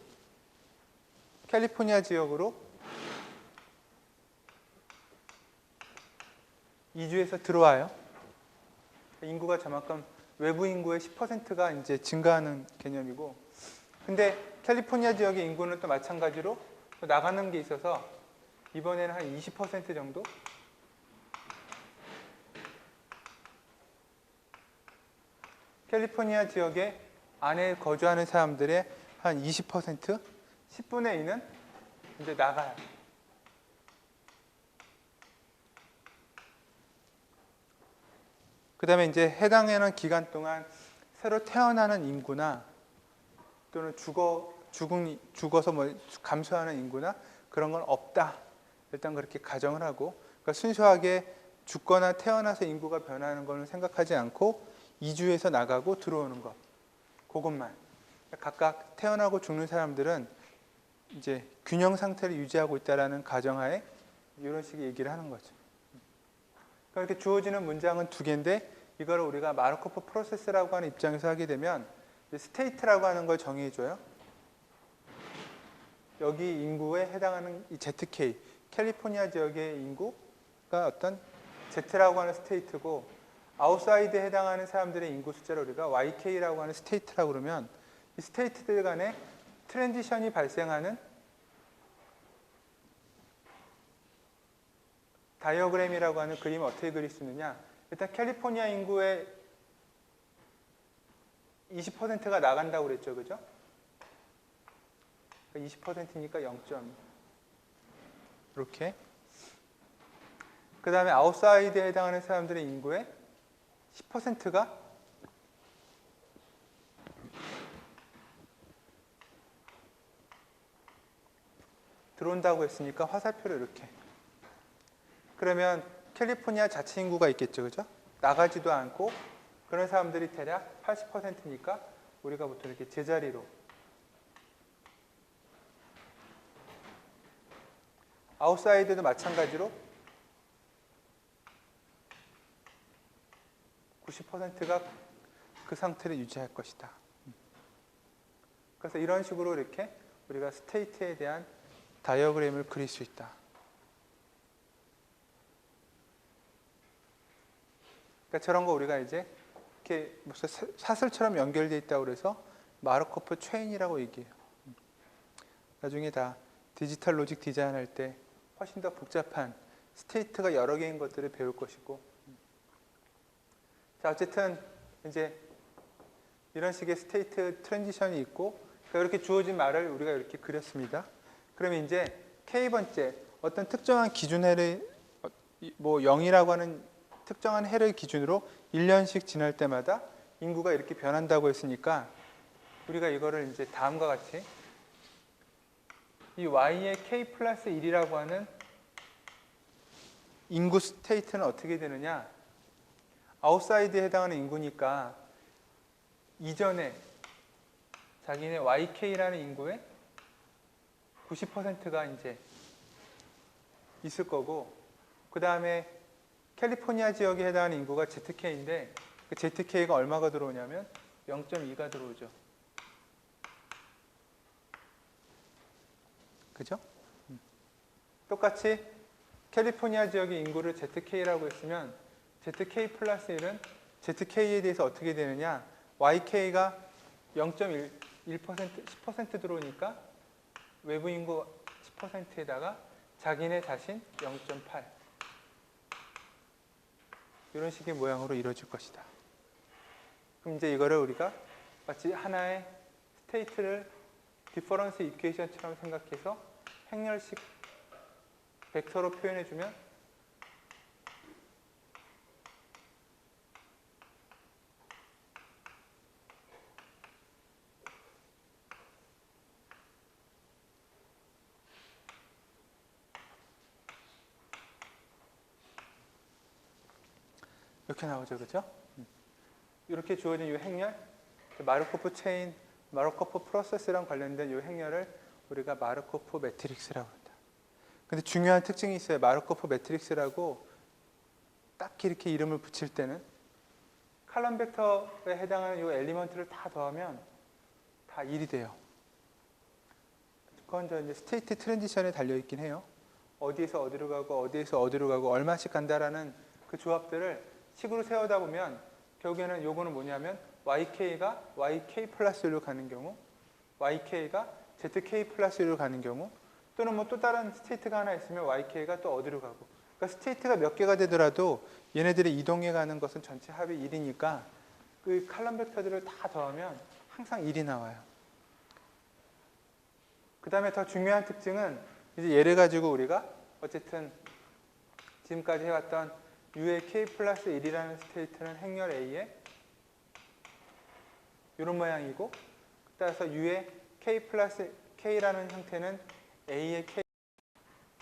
캘리포니아 지역으로 이주해서 들어와요. 인구가 저만큼 외부 인구의 10%가 이제 증가하는 개념이고, 근데 캘리포니아 지역의 인구는 또 마찬가지로 또 나가는 게 있어서 이번에는 한 20% 정도? 캘리포니아 지역에 안에 거주하는 사람들의 한 20%? 10분의 2는 이제 나가요. 그 다음에 이제 해당하는 기간 동안 새로 태어나는 인구나 또는 죽어서 뭐 감소하는 인구나 그런 건 없다. 일단 그렇게 가정을 하고, 그러니까 순수하게 죽거나 태어나서 인구가 변하는 거는 생각하지 않고 이주해서 나가고 들어오는 것, 그것만. 각각 태어나고 죽는 사람들은 이제 균형 상태를 유지하고 있다라는 가정하에 이런 식의 얘기를 하는 거죠. 이렇게 주어지는 문장은 두 개인데 이걸 우리가 마르코프 프로세스라고 하는 입장에서 하게 되면 스테이트라고 하는 걸 정의해줘요. 여기 인구에 해당하는 이 ZK, 캘리포니아 지역의 인구가 어떤 Z라고 하는 스테이트고 아웃사이드에 해당하는 사람들의 인구 숫자를 우리가 YK라고 하는 스테이트라고 그러면 이 스테이트들 간에 트랜지션이 발생하는 다이어그램이라고 하는 그림을 어떻게 그릴 수 있느냐. 일단 캘리포니아 인구의 20%가 나간다고 그랬죠. 그죠? 20%니까 0.2 이렇게. 그 다음에 아웃사이드에 해당하는 사람들의 인구의 10%가 들어온다고 했으니까 화살표를 이렇게. 그러면 캘리포니아 자체 인구가 있겠죠. 그죠? 나가지도 않고 그런 사람들이 대략 80%니까 우리가 보통 이렇게 제자리로 아웃사이드도 마찬가지로 90%가 그 상태를 유지할 것이다. 그래서 이런 식으로 이렇게 우리가 스테이트에 대한 다이어그램을 그릴 수 있다. 그러니까 저런 거 우리가 이제 이렇게 무슨 사슬처럼 연결되어 있다고 그래서 마르코프 체인이라고 얘기해요. 나중에 다 디지털 로직 디자인 할 때 훨씬 더 복잡한 스테이트가 여러 개인 것들을 배울 것이고. 자, 어쨌든 이제 이런 식의 스테이트 트랜지션이 있고 그러니까 이렇게 주어진 말을 우리가 이렇게 그렸습니다. 그러면 이제 K번째 어떤 특정한 기준해를 뭐 0이라고 하는 특정한 해를 기준으로 1년씩 지날 때마다 인구가 이렇게 변한다고 했으니까 우리가 이거를 이제 다음과 같이 이 y의 k 플러스 1이라고 하는 인구 스테이트는 어떻게 되느냐. 아웃사이드에 해당하는 인구니까 이전에 자기네 YK라는 인구의 90%가 이제 있을 거고, 그 다음에 캘리포니아 지역에 해당하는 인구가 ZK인데 그 ZK가 얼마가 들어오냐면 0.2가 들어오죠. 그죠? 똑같이 캘리포니아 지역의 인구를 ZK라고 했으면 ZK 플러스 1은 ZK에 대해서 어떻게 되느냐. YK가 0.1%, 10% 들어오니까 외부 인구 10%에다가 자기네 자신 0.8 이런 식의 모양으로 이루어질 것이다. 그럼 이제 이거를 우리가 마치 하나의 스테이트를 디퍼런스 이퀘이션처럼 생각해서 행렬식 벡터로 표현해주면 이렇게 나오죠. 그죠? 이렇게 주어진 이 행렬, 마르코프 체인, 마르코프 프로세스랑 관련된 이 행렬을 우리가 마르코프 매트릭스라고 합니다. 근데 중요한 특징이 있어요. 마르코프 매트릭스라고 딱히 이렇게 이름을 붙일 때는 칼럼 벡터에 해당하는 이 엘리먼트를 다 더하면 다 1이 돼요. 그건 이제 스테이트 트랜지션에 달려있긴 해요. 어디에서 어디로 가고 어디에서 어디로 가고 얼마씩 간다라는 그 조합들을 식으로 세우다 보면 결국에는 요거는 뭐냐면 YK가 YK 플러스 1로 가는 경우, YK가 ZK 플러스 1로 가는 경우, 또는 뭐 또 다른 스테이트가 하나 있으면 YK가 또 어디로 가고. 그러니까 스테이트가 몇 개가 되더라도 얘네들이 이동해 가는 것은 전체 합이 1이니까 그 칼럼 벡터들을 다 더하면 항상 1이 나와요. 그 다음에 더 중요한 특징은 이제 얘를 가지고 우리가 어쨌든 지금까지 해왔던 U의 K 플러스 1이라는 스테이트는 행렬 A에 이런 모양이고, 따라서 U의 K 플러스 K라는 형태는 A의 K,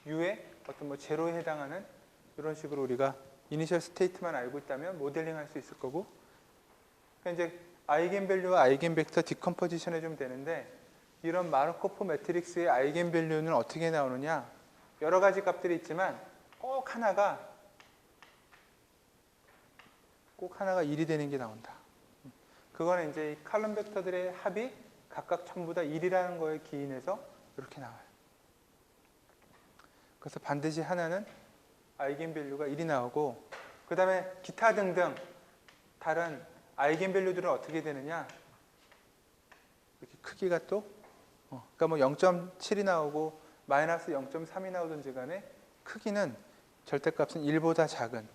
U의 어떤 뭐 제로에 해당하는 이런 식으로 우리가 이니셜 스테이트만 알고 있다면 모델링 할 수 있을 거고, 그러니까 이제 아이겐밸류와 아이겐벡터 디컴포지션 해주면 되는데, 이런 마르코프 매트릭스의 아이겐밸류는 어떻게 나오느냐. 여러 가지 값들이 있지만 꼭 하나가 꼭 하나가 1이 되는 게 나온다. 그거는 이제 이 칼럼 벡터들의 합이 각각 전부 다 1이라는 거에 기인해서 이렇게 나와요. 그래서 반드시 하나는 아이겐밸류가 1이 나오고, 그 다음에 기타 등등 다른 아이겐밸류들은 어떻게 되느냐, 이렇게 크기가 또 그러니까 뭐 0.7이 나오고 마이너스 0.3이 나오든지 간에 크기는 절대값은 1보다 작은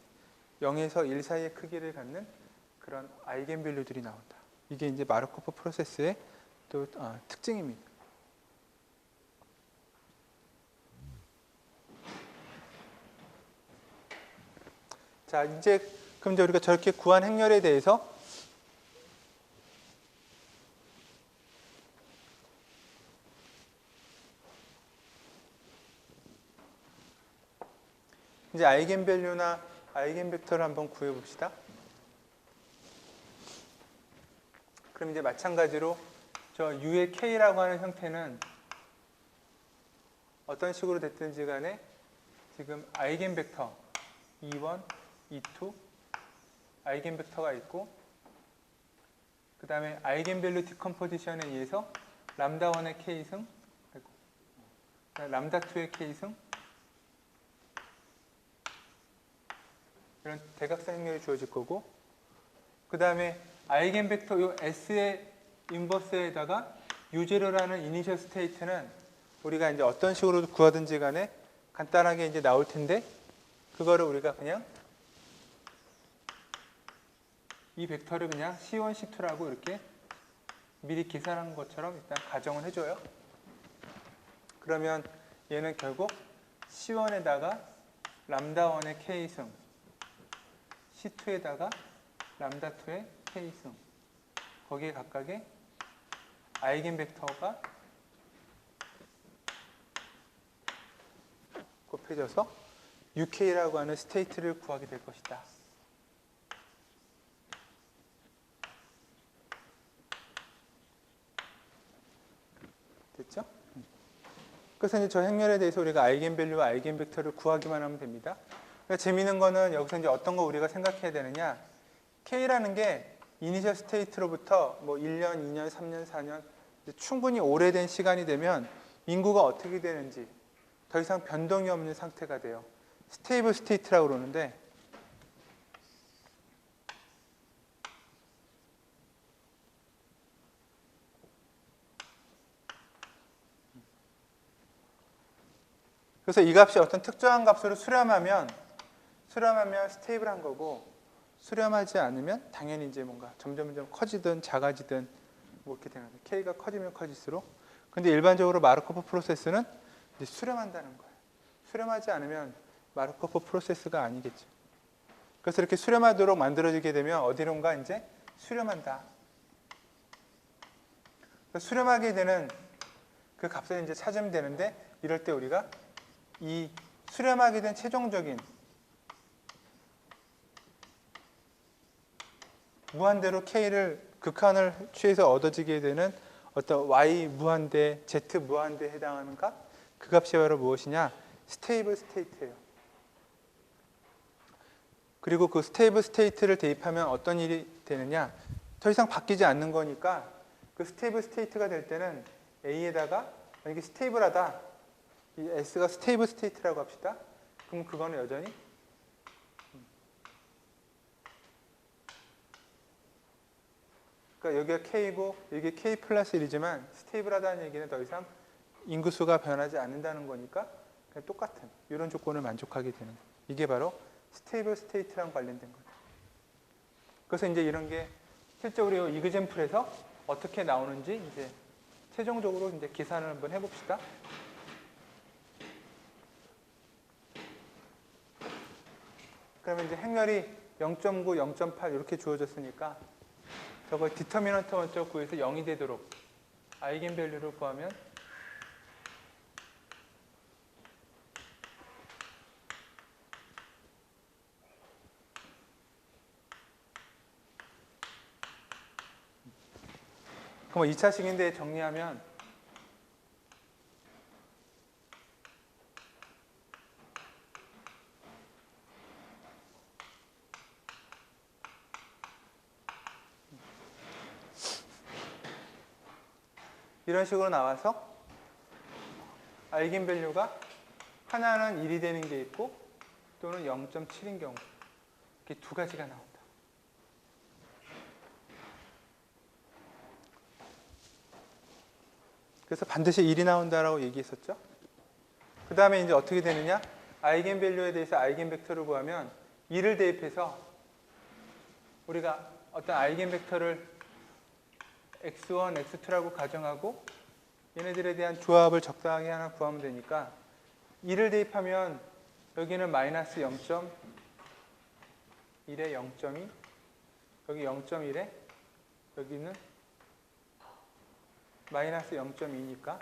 0에서 1 사이의 크기를 갖는 그런 아이겐밸류들이 나온다. 이게 이제 마르코프 프로세스의 또 특징입니다. 자, 이제 그럼 이제 우리가 저렇게 구한 행렬에 대해서 이제 아이겐밸류나 아이겐벡터를 한번 구해 봅시다. 그럼 이제 마찬가지로 저 U의 K라고 하는 형태는 어떤 식으로 됐든지 간에 지금 아이겐벡터 E1, E2 아이겐벡터가 있고, 그 다음에 아이겐밸류 디컴포지션에 의해서 람다1의 K승, 람다2의 K승, 이런 대각선 행렬이 주어질 거고, 그 다음에 아이겐벡터 요 S의 인버스에다가 U0라는 이니셜 스테이트는 우리가 이제 어떤 식으로 구하든지 간에 간단하게 이제 나올 텐데, 그거를 우리가 그냥 이 벡터를 그냥 C1, C2라고 이렇게 미리 계산한 것처럼 일단 가정을 해줘요. 그러면 얘는 결국 C1에다가 람다1의 K승, C2에다가 람다2의 K승, 거기에 각각의 아이겐벡터가 곱해져서 UK라고 하는 스테이트를 구하게 될 것이다. 됐죠? 그래서 이제 저 행렬에 대해서 우리가 아이겐밸류와 아이겐벡터를 구하기만 하면 됩니다. 그러니까 재미있는 거는 여기서 이제 어떤 거 우리가 생각해야 되느냐, K라는 게 이니셜 스테이트로부터 뭐 1년, 2년, 3년, 4년 충분히 오래된 시간이 되면 인구가 어떻게 되는지 더 이상 변동이 없는 상태가 돼요. 스테이블 스테이트라고 그러는데, 그래서 이 값이 어떤 특정한 값으로 수렴하면 스테이블한 거고, 수렴하지 않으면 당연히 이제 뭔가 점점 커지든 작아지든 뭐 이렇게 되는 거예요. K가 커지면 커질수록. 근데 일반적으로 마르코프 프로세스는 이제 수렴한다는 거예요. 수렴하지 않으면 마르코프 프로세스가 아니겠죠. 그래서 이렇게 수렴하도록 만들어지게 되면 어디론가 이제 수렴한다. 수렴하게 되는 그 값을 이제 찾으면 되는데, 이럴 때 우리가 이 수렴하게 된 최종적인 무한대로 K를 극한을 취해서 얻어지게 되는 어떤 Y 무한대, Z 무한대에 해당하는 값, 그 값이 바로 무엇이냐? 스테이블 스테이트예요. 그리고 그 스테이블 스테이트를 대입하면 어떤 일이 되느냐? 더 이상 바뀌지 않는 거니까 그 스테이블 스테이트가 될 때는 A에다가 만약에 스테이블하다, 이 S가 스테이블 스테이트라고 합시다. 그럼 그거는 여전히 그러니까 여기가 K고 여기 K 플러스 1이지만 스테이블하다는 얘기는 더 이상 인구수가 변하지 않는다는 거니까 그냥 똑같은 이런 조건을 만족하게 되는 거예요. 이게 바로 스테이블 스테이트랑 관련된 거예요. 그래서 이제 이런 게 실제로 이그젠플에서 어떻게 나오는지 이제 최종적으로 이제 계산을 한번 해봅시다. 그러면 이제 행렬이 0.9, 0.8 이렇게 주어졌으니까 저걸 디터미넌트 먼저 구해서 0이 되도록 아이겐밸류를 구하면 그럼 2차식인데 정리하면 이런 식으로 나와서 아이겐밸류가 하나는 1이 되는 게 있고 또는 0.7인 경우 이렇게 두 가지가 나온다. 그래서 반드시 1이 나온다라고 얘기했었죠. 그 다음에 이제 어떻게 되느냐? 아이겐밸류에 대해서 아이겐벡터를 구하면 2를 대입해서 우리가 어떤 아이겐벡터를 x1, x2라고 가정하고 얘네들에 대한 조합을 적당하게 하나 구하면 되니까 2를 대입하면 여기는 마이너스 0.1에 0.2 여기 0.1에 여기는 마이너스 0.2니까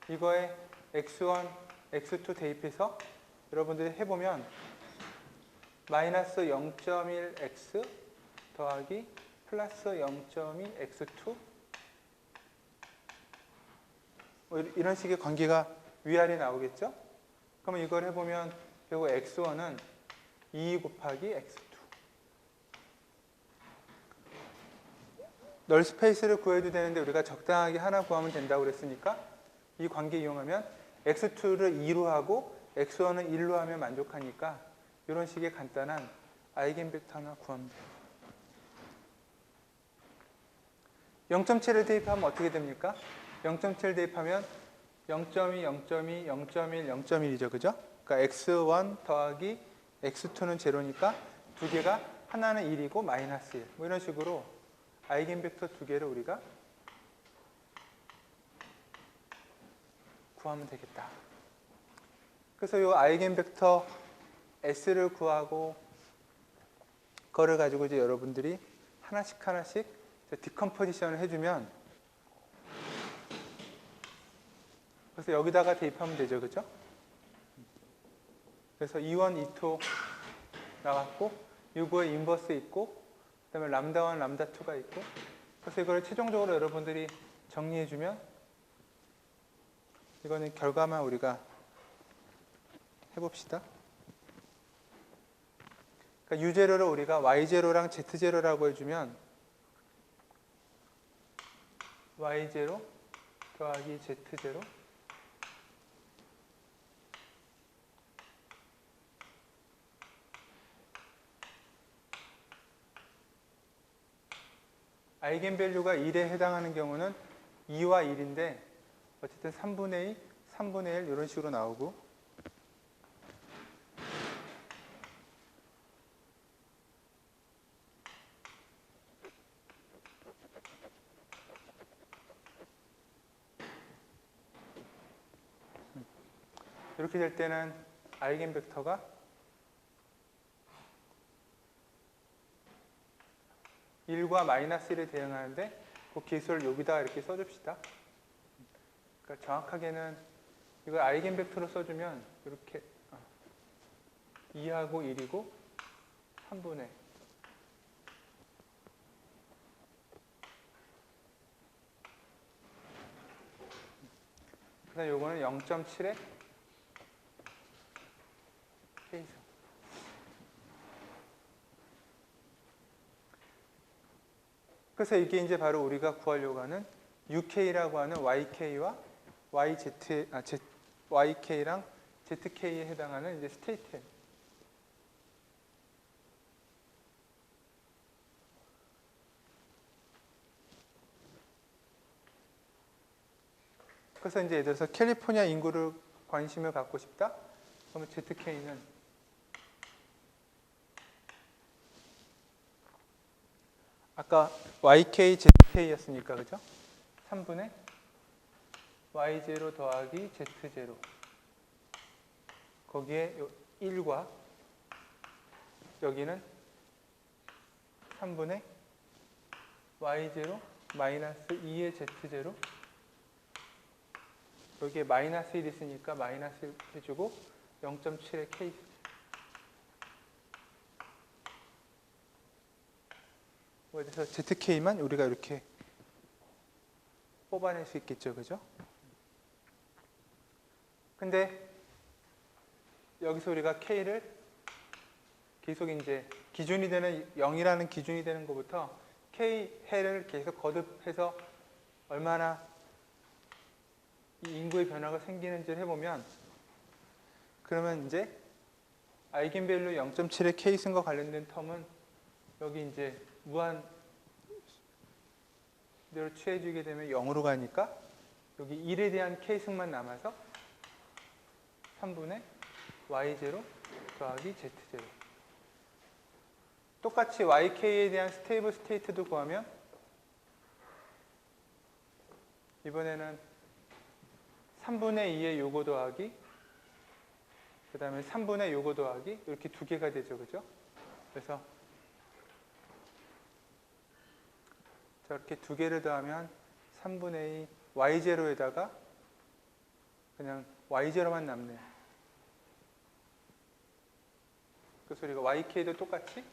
이거에 x1, x2 대입해서 여러분들이 해보면 마이너스 0.1x 더하기 플러스 0.2x2 뭐 이런 식의 관계가 위아래 나오겠죠? 그러면 이걸 해보면 결국 x1은 2 곱하기 x2 널 스페이스를 구해도 되는데 우리가 적당하게 하나 구하면 된다고 그랬으니까 이 관계 이용하면 x2를 2로 하고 x1은 1로 하면 만족하니까 이런 식의 간단한 아이겐벡터 하나 구하면 돼요. 0.7을 대입하면 어떻게 됩니까? 0.7 대입하면 0.2, 0.2, 0.1, 0.1이죠. 그죠? 그러니까 x1 더하기 x2는 제로니까 두 개가 하나는 1이고 마이너스 1. 뭐 이런 식으로 아이겐벡터 두 개를 우리가 구하면 되겠다. 그래서 이 아이겐벡터 S를 구하고 그거를 가지고 이제 여러분들이 하나씩 디컴포지션을 해주면 그래서 여기다가 대입하면 되죠. 그죠? 그래서 E1, E2 나왔고 U9에 인버스 있고 그 다음에 람다1, 람다2가 있고 그래서 이걸 최종적으로 여러분들이 정리해주면 이거는 결과만 우리가 해봅시다. 그러니까 U0를 우리가 Y0랑 Z0라고 해주면 Y0 더하기 Z0 아이겐밸류가 1에 해당하는 경우는 2와 1인데 어쨌든 3분의 2, 3분의 1 이런 식으로 나오고 이렇게 될 때는 아이겐벡터가 1과 마이너스 1에 대응하는데 그 기술을 여기다가 이렇게 써줍시다. 그러니까 정확하게는 이걸 아이겐벡터로 써주면 이렇게 2하고 1이고 3분의 그 다음에 요거는 0.7에 K죠. 그래서 이게 이제 바로 우리가 구하려고 하는 UK라고 하는 YK와 YK랑 ZK에 해당하는 이제 스테이트예요. 그래서 이제 예를 들어서 캘리포니아 인구를 관심을 갖고 싶다? 그러면 ZK는 아까 YK, ZK였으니까 그죠? 3분의 Y0 더하기 Z0 거기에 1과 여기는 3분의 Y0 마이너스 2의 Z0 여기에 마이너스 1 있으니까 마이너스 1 해주고 0.7의 K 그래서 ZK만 우리가 이렇게 뽑아낼 수 있겠죠. 그죠? 근데 여기서 우리가 K를 계속 이제 기준이 되는 0이라는 기준이 되는 것부터 K 해를 계속 거듭해서 얼마나 이 인구의 변화가 생기는지를 해보면, 그러면 이제 아이겐밸류 0.7의 K승과 관련된 텀은 여기 이제 무한대로 취해주게 되면 0으로 가니까 여기 1에 대한 K승만 남아서 3분의 Y0 더하기 Z0. 똑같이 YK에 대한 스테이블 스테이트도 구하면 이번에는 3분의 2의 요거 더하기 그 다음에 3분의 요거 더하기 이렇게 두 개가 되죠. 그죠? 그래서 저렇게 두 개를 더하면 3분의 2 Y0에다가 그냥 Y0만 남네요. 그래서 우리가 YK도 똑같이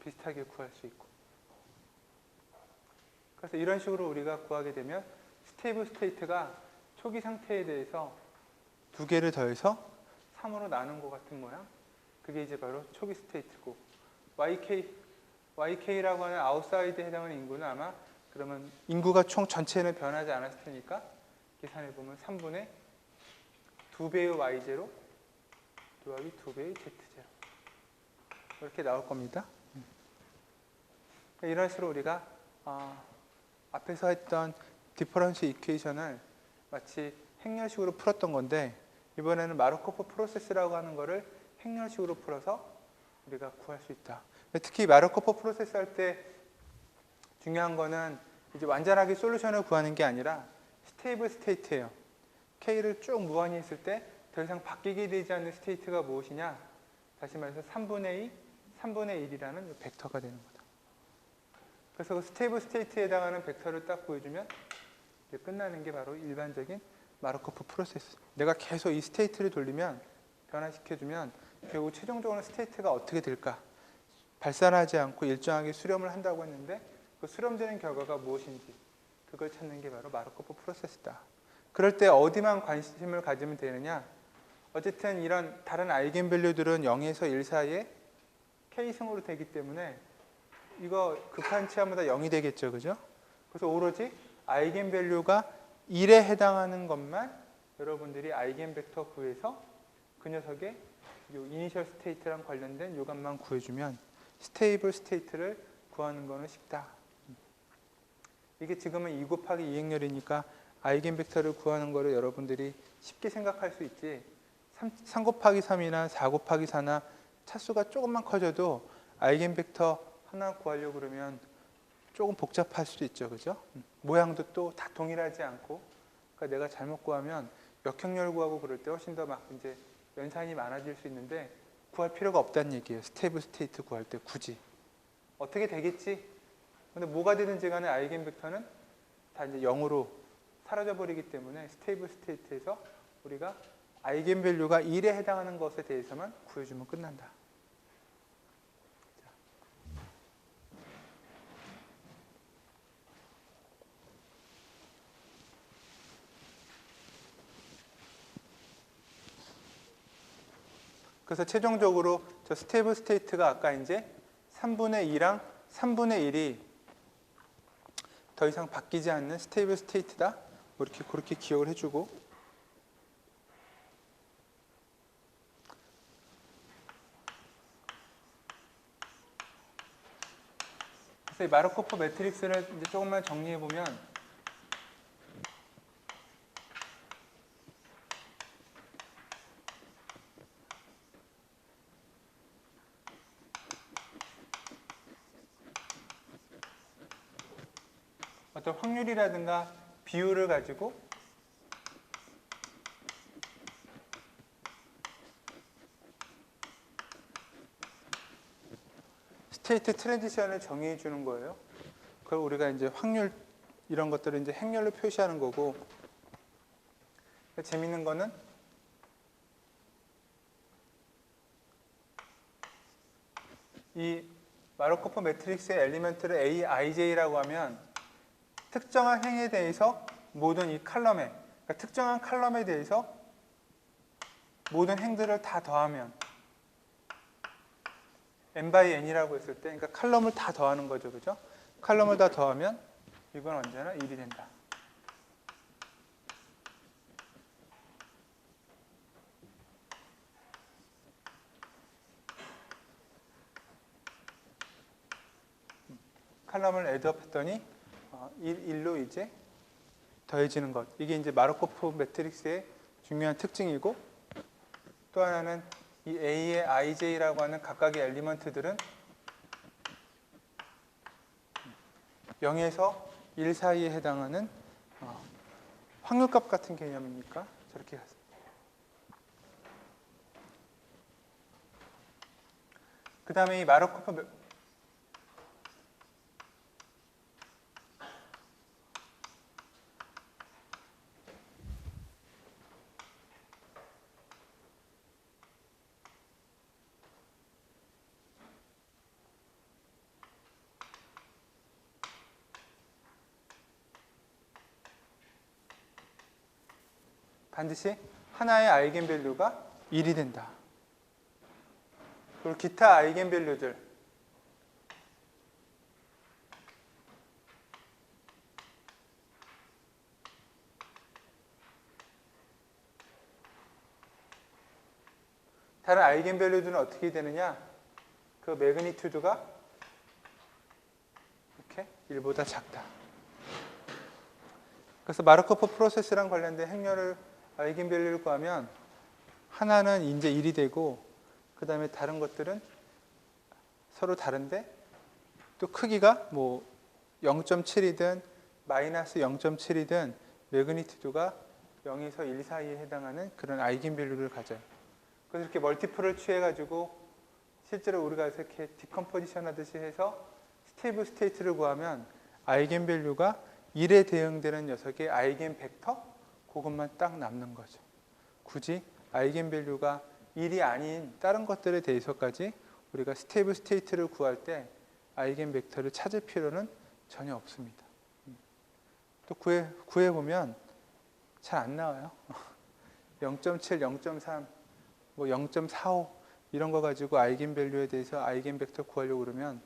비슷하게 구할 수 있고. 그래서 이런 식으로 우리가 구하게 되면 스테이블 스테이트가 초기 상태에 대해서 두 개를 더해서 3으로 나눈 것 같은 모양. 그게 이제 바로 초기 스테이트고, YK라고 하는 아웃사이드에 해당하는 인구는 아마 그러면 인구가 총 전체는 변하지 않았을 테니까 계산해 보면 3분의 2배의 Y0 더하기 2배의 Z0 이렇게 나올 겁니다. 이런 식으로 우리가 앞에서 했던 디퍼런셜 이퀘이션을 마치 행렬식으로 풀었던 건데, 이번에는 마르코프 프로세스라고 하는 거를 행렬식으로 풀어서 우리가 구할 수 있다. 특히 마르코프 프로세스 할 때 중요한 거는 이제 완전하게 솔루션을 구하는 게 아니라 스테이블 스테이트예요. K를 쭉 무한히 했을 때 더 이상 바뀌게 되지 않는 스테이트가 무엇이냐? 다시 말해서 3분의 2, 3분의 1이라는 벡터가 되는 거다. 그래서 그 스테이블 스테이트에 해당하는 벡터를 딱 보여주면 이제 끝나는 게 바로 일반적인 마르코프 프로세스. 내가 계속 이 스테이트를 돌리면, 변화시켜주면 결국 최종적으로 스테이트가 어떻게 될까? 발산하지 않고 일정하게 수렴을 한다고 했는데 그 수렴되는 결과가 무엇인지 그걸 찾는 게 바로 마르코프 프로세스다. 그럴 때 어디만 관심을 가지면 되느냐? 어쨌든 이런 다른 아이겐밸류들은 0에서 1 사이에 K승으로 되기 때문에 이거 급한 치하마다 0이 되겠죠. 그죠? 그래서 오로지 아이겐밸류가 1에 해당하는 것만 여러분들이 아이겐벡터 구해서 그 녀석의 요 이니셜 스테이트랑 관련된 요 값만 구해주면 스테이블 스테이트를 구하는 거는 쉽다. 이게 지금은 2 곱하기 2행렬이니까 아이겐벡터를 구하는 거를 여러분들이 쉽게 생각할 수 있지, 3 곱하기 3이나 4 곱하기 4나 차수가 조금만 커져도 아이겐벡터 하나 구하려고 그러면 조금 복잡할 수도 있죠. 그죠? 모양도 또 다 동일하지 않고, 그러니까 내가 잘못 구하면 역행렬 구하고 그럴 때 훨씬 더 막 이제 연산이 많아질 수 있는데 구할 필요가 없다는 얘기예요. 스테이블 스테이트 구할 때 굳이. 어떻게 되겠지? 근데 뭐가 되든지 간에 아이겐벡터는 다 이제 0으로 사라져 버리기 때문에 스테이블 스테이트에서 우리가 아이겐밸류가 1에 해당하는 것에 대해서만 구해주면 끝난다. 그래서 최종적으로 저 스테이블 스테이트가 아까 이제 3분의 2랑 3분의 1이 더 이상 바뀌지 않는 스테이블 스테이트다. 이렇게 그렇게 기억을 해주고, 그래서 이 마르코프 매트릭스를 이제 조금만 정리해 보면, 어떤 확률이라든가 비율을 가지고 스테이트 트랜지션을 정의해 주는 거예요. 그걸 우리가 이제 확률 이런 것들을 이제 행렬로 표시하는 거고, 재밌는 거는 이 마르코프 매트릭스의 엘리먼트를 A, IJ라고 하면 특정한 행에 대해서 모든 이 칼럼에, 그러니까 특정한 칼럼에 대해서 모든 행들을 다 더하면 n by n이라고 했을 때, 그러니까 칼럼을 다 더하는 거죠. 그죠? 칼럼을 다 더하면 이건 언제나 1이 된다. 칼럼을 애드업 했더니 1로 이제 더해지는 것. 이게 이제 마르코프 매트릭스의 중요한 특징이고, 또 하나는 이 A의 IJ라고 하는 각각의 엘리먼트들은 0에서 1 사이에 해당하는 확률값 같은 개념이니까 저렇게 가서. 그 다음에 이 마르코프 반드시 하나의 아이겐밸류가 1이 된다. 그리고 기타 아이겐밸류들, 다른 아이겐밸류들은 어떻게 되느냐? 그 매그니튜드가 이렇게 1보다 작다. 그래서 마르코프 프로세스랑 관련된 행렬을 아이겐밸류를 구하면 하나는 이제 1이 되고, 그 다음에 다른 것들은 서로 다른데 또 크기가 뭐 0.7이든 마이너스 0.7이든 매그니튜드가 0에서 1 사이에 해당하는 그런 아이겐밸류를 가져요. 그래서 이렇게 멀티플을 취해가지고 실제로 우리가 이렇게 디컴포지션 하듯이 해서 스테이블 스테이트를 구하면 아이겐밸류가 1에 대응되는 녀석의 아이겐 벡터, 그것만 딱 남는 거죠. 굳이 아이겐밸류가 1이 아닌 다른 것들에 대해서까지 우리가 스테이블 스테이트를 구할 때 아이겐 벡터를 찾을 필요는 전혀 없습니다. 또 구해보면 잘 안 나와요. 0.7, 0.3, 뭐 0.45 이런 거 가지고 아이겐밸류에 대해서 아이겐 벡터 구하려고 그러면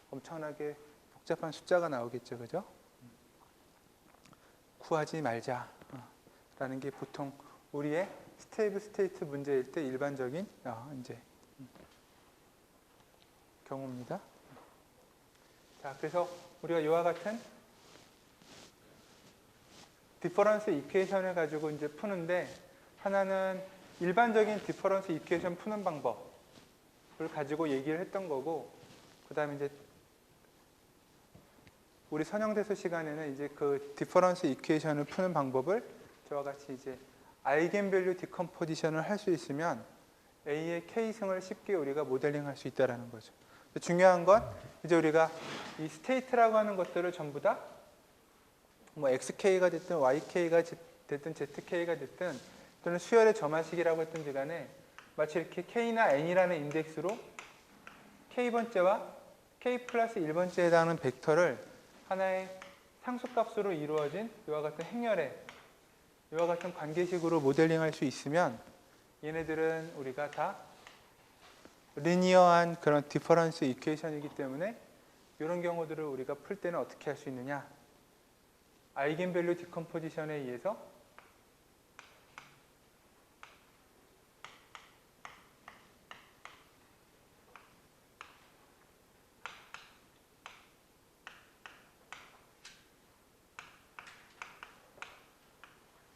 엄청나게 복잡한 숫자가 나오겠죠. 그죠? 구하지 말자 라는 게 보통 우리의 스테이블 스테이트 문제일 때 일반적인 이제 경우입니다. 자, 그래서 우리가 이와 같은 디퍼런스 이퀘이션을 가지고 이제 푸는데, 하나는 일반적인 디퍼런스 이퀘이션 푸는 방법을 가지고 얘기를 했던 거고, 그 다음에 이제 우리 선형대수 시간에는 이제 그 디퍼런스 이퀘이션을 푸는 방법을 저와 같이 이제 아이겐밸류 디컴포지션을 할 수 있으면 A의 K승을 쉽게 우리가 모델링 할 수 있다는 거죠. 중요한 건 이제 우리가 이 스테이트라고 하는 것들을 전부 다 뭐 XK가 됐든 YK가 됐든 ZK가 됐든 또는 수열의 점화식이라고 했든지 간에 마치 이렇게 K나 N이라는 인덱스로 K번째와 K 플러스 1번째에 해당하는 벡터를 하나의 상수값으로 이루어진 이와 같은 행렬에 이와 같은 관계식으로 모델링할 수 있으면 얘네들은 우리가 다 리니어한 그런 디퍼런스 이퀘이션이기 때문에 이런 경우들을 우리가 풀 때는 어떻게 할 수 있느냐? 아이겐밸류 디컴포지션에 의해서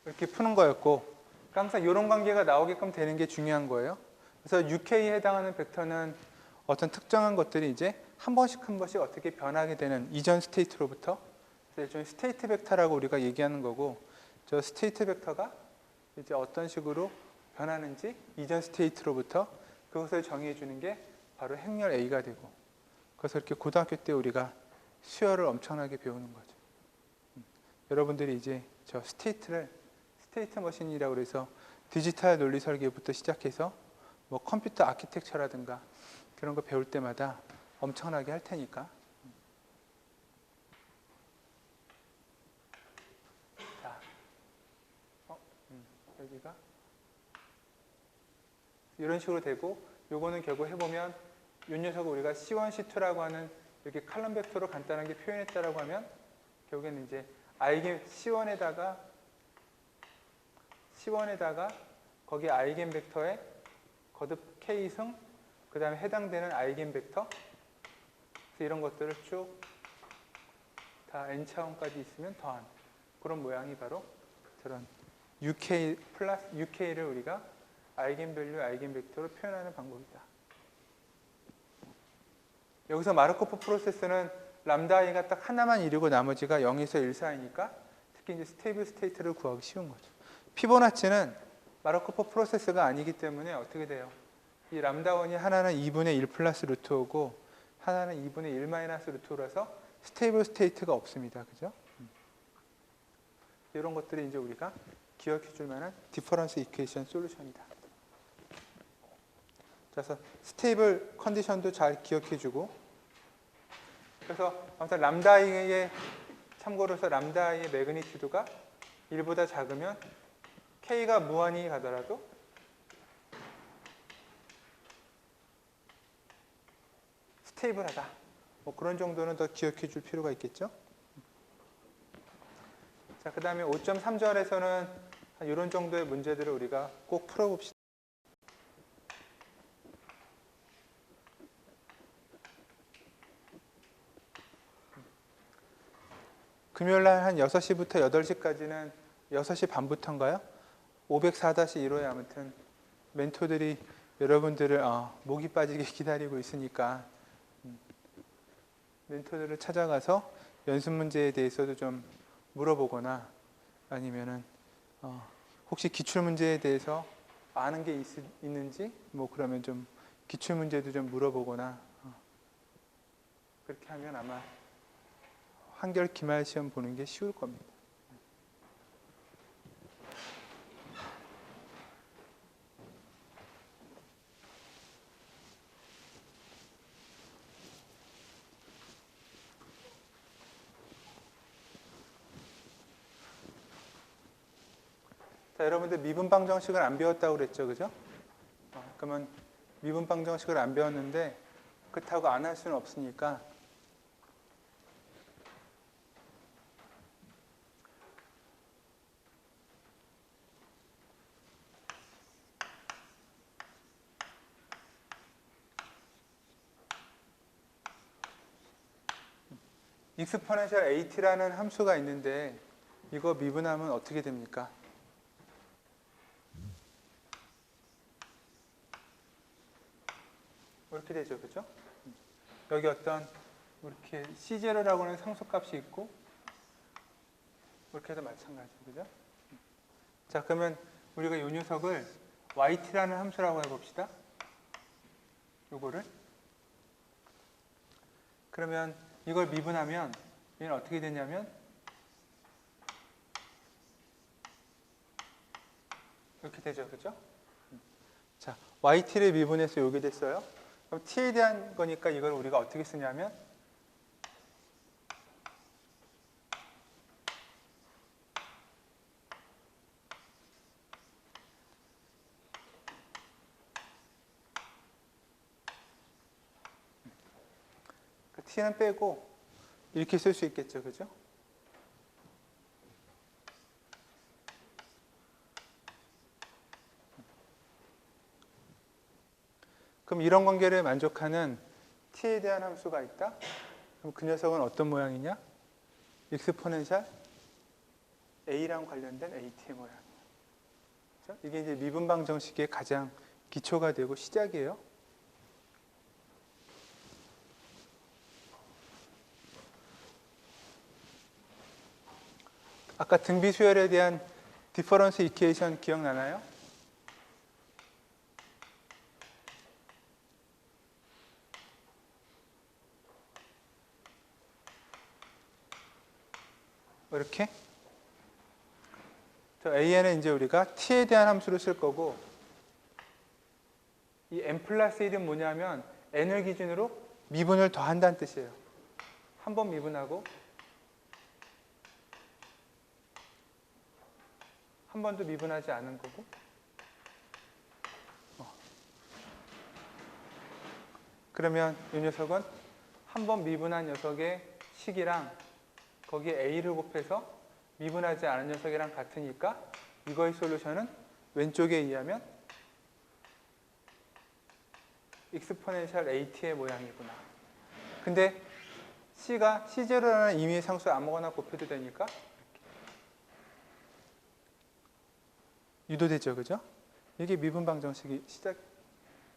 이렇게 푸는 거였고, 항상 이런 관계가 나오게끔 되는 게 중요한 거예요. 그래서 UK에 해당하는 벡터는 어떤 특정한 것들이 이제 한 번씩 어떻게 변하게 되는 이전 스테이트로부터, 일종의 스테이트 벡터라고 우리가 얘기하는 거고, 저 스테이트 벡터가 이제 어떤 식으로 변하는지 이전 스테이트로부터 그것을 정의해 주는 게 바로 행렬 A가 되고, 그래서 이렇게 고등학교 때 우리가 수열을 엄청나게 배우는 거죠. 여러분들이 이제 저 스테이트 머신이라고 해서 디지털 논리 설계부터 시작해서 뭐 컴퓨터 아키텍처라든가 그런 거 배울 때마다 엄청나게 할 테니까. 자, 여기가 이런 식으로 되고, 요거는 결국 해보면 이 녀석을 우리가 C1, C2라고 하는 이렇게 칼럼 벡터로 간단하게 표현했다라고 하면 결국에는 이제 아이겐 C1에다가 거기 아이겐 벡터에 거듭 K승, 그 다음에 해당되는 아이겐 벡터, 이런 것들을 쭉 다 n차원까지 있으면 더한 그런 모양이 바로 저런 UK 플러스 UK를 우리가 아이겐밸류, 아이겐벡터로 표현하는 방법이다. 여기서 마르코프 프로세스는 람다 i가 딱 하나만 이루고 나머지가 0에서 1 사이니까 특히 이제 스테이블 스테이트를 구하기 쉬운 거죠. 피보나치는 마르코프 프로세스가 아니기 때문에 어떻게 돼요? 이 람다 1이 하나는 2분의 1 플러스 루트 5고 하나는 2분의 1 마이너스 루트 5라서 스테이블 스테이트가 없습니다. 그죠? 이런 것들이 이제 우리가 기억해 줄 만한 디퍼런스 이퀘이션 솔루션이다. 그래서 스테이블 컨디션도 잘 기억해 주고 그래서 아무튼 람다 i의 참고로서 람다 i의 매그니튜드가 1보다 작으면 k가 무한히 가더라도 스테이블하다. 뭐 그런 정도는 더 기억해 줄 필요가 있겠죠. 자, 그 다음에 5.3절에서는 이런 정도의 문제들을 우리가 꼭 풀어봅시다. 금요일날 한 6시부터 8시까지는 6시 반부터인가요? 504-1호에 아무튼 멘토들이 여러분들을 목이 빠지게 기다리고 있으니까 멘토들을 찾아가서 연습 문제에 대해서도 좀 물어보거나 아니면은 혹시 기출 문제에 대해서 아는 게 있는지 뭐 그러면 좀 기출 문제도 좀 물어보거나 그렇게 하면 아마 한결 기말 시험 보는 게 쉬울 겁니다. 자, 여러분들 미분방 정식을 안 배웠다고 그랬죠, 그죠? 그러면 미분방 정식을 안 배웠는데 그렇다고 안 할 수는 없으니까 익스포넨셜 at라는 함수가 있는데 이거 미분하면 어떻게 됩니까? 이렇게 되죠, 그죠? 여기 어떤 이렇게 C0라고 하는 상수값이 있고 이렇게 해도 마찬가지, 그죠? 자, 그러면 우리가 이 녀석을 yt라는 함수라고 해봅시다. 요거를. 그러면 이걸 미분하면 얘는 어떻게 되냐면 이렇게 되죠, 그죠? 자, yt를 미분해서 요게 됐어요. 그럼 t에 대한 거니까 이걸 우리가 어떻게 쓰냐면 t는 빼고 이렇게 쓸 수 있겠죠, 그죠? 그럼 이런 관계를 만족하는 t에 대한 함수가 있다? 그럼 그 녀석은 어떤 모양이냐? 익스포넨셜 a랑 관련된 at의 모양이에요. 그렇죠? 이게 이제 미분방 정식의 가장 기초가 되고 시작이에요. 아까 등비수열에 대한 디퍼런스 이퀘이션 기억나나요? 이렇게 저 AN은 이제 우리가 t에 대한 함수를 쓸 거고 이 n 플러스 1은 뭐냐면 n을 기준으로 미분을 더한다는 뜻이에요. 한 번 미분하고 한 번도 미분하지 않은 거고 그러면 이 녀석은 한 번 미분한 녀석의 식이랑 거기에 a를 곱해서 미분하지 않은 녀석이랑 같으니까 이거의 솔루션은 왼쪽에 의하면 익스포넨셜 at의 모양이구나. 근데 C가 C0라는 임의의 상수 아무거나 곱해도 되니까 유도되죠. 그죠? 이게 미분 방정식이 시작.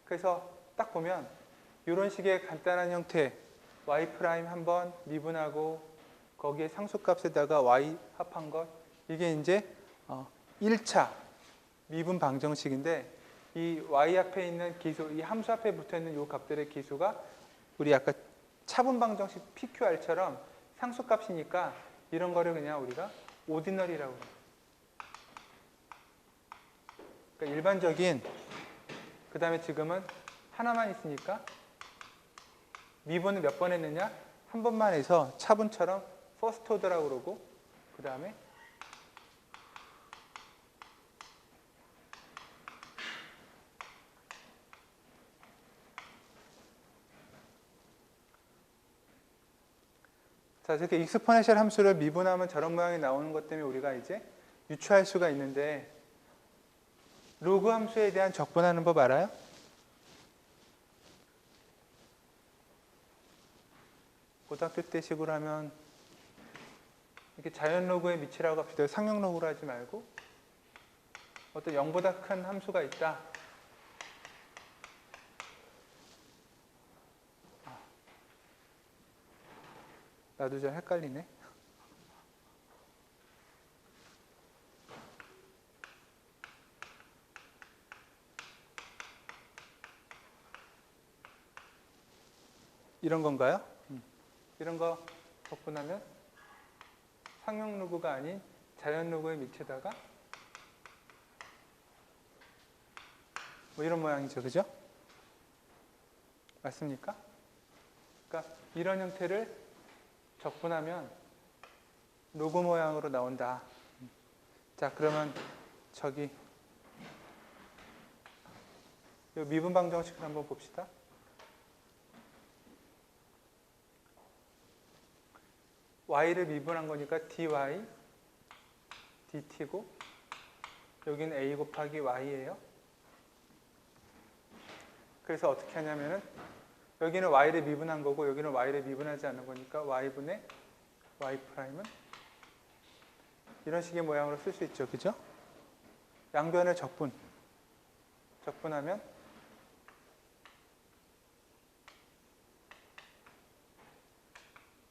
그래서 딱 보면 이런 식의 간단한 형태 y' 한번 미분하고 거기에 상수값에다가 y 합한 것 이게 이제 1차 미분 방정식인데 이 y 앞에 있는 기수, 이 함수 앞에 붙어 있는 이 값들의 기수가 우리 아까 차분 방정식 PQR처럼 상수값이니까 이런 거를 그냥 우리가 오디너리라고 해요. 그러니까 일반적인 그 다음에 지금은 하나만 있으니까 미분을 몇 번 했느냐? 한 번만 해서 차분처럼 퍼스트 오더라고 그러고 그 다음에 자, 이렇게 익스포넨셜 함수를 미분하면 저런 모양이 나오는 것 때문에 우리가 이제 유추할 수가 있는데 로그 함수에 대한 적분하는 법 알아요? 고등학교 때 식으로 하면 이렇게 자연 로그의 미치라고 합시다. 상용 로그로 하지 말고 어떤 0보다 큰 함수가 있다. 나도 좀 헷갈리네. 이런 건가요? 이런 거 적분하면 상용 로그가 아닌 자연 로그의 밑에다가 뭐 이런 모양이죠. 그죠? 맞습니까? 그러니까 이런 형태를 적분하면 로그 모양으로 나온다. 자, 그러면 저기 이 미분 방정식을 한번 봅시다. y를 미분한 거니까 dy, dt고 여기는 a 곱하기 y예요. 그래서 어떻게 하냐면은 여기는 y를 미분한 거고 여기는 y를 미분하지 않는 거니까 y분의 y'은 이런 식의 모양으로 쓸 수 있죠. 그죠? 양변을 적분하면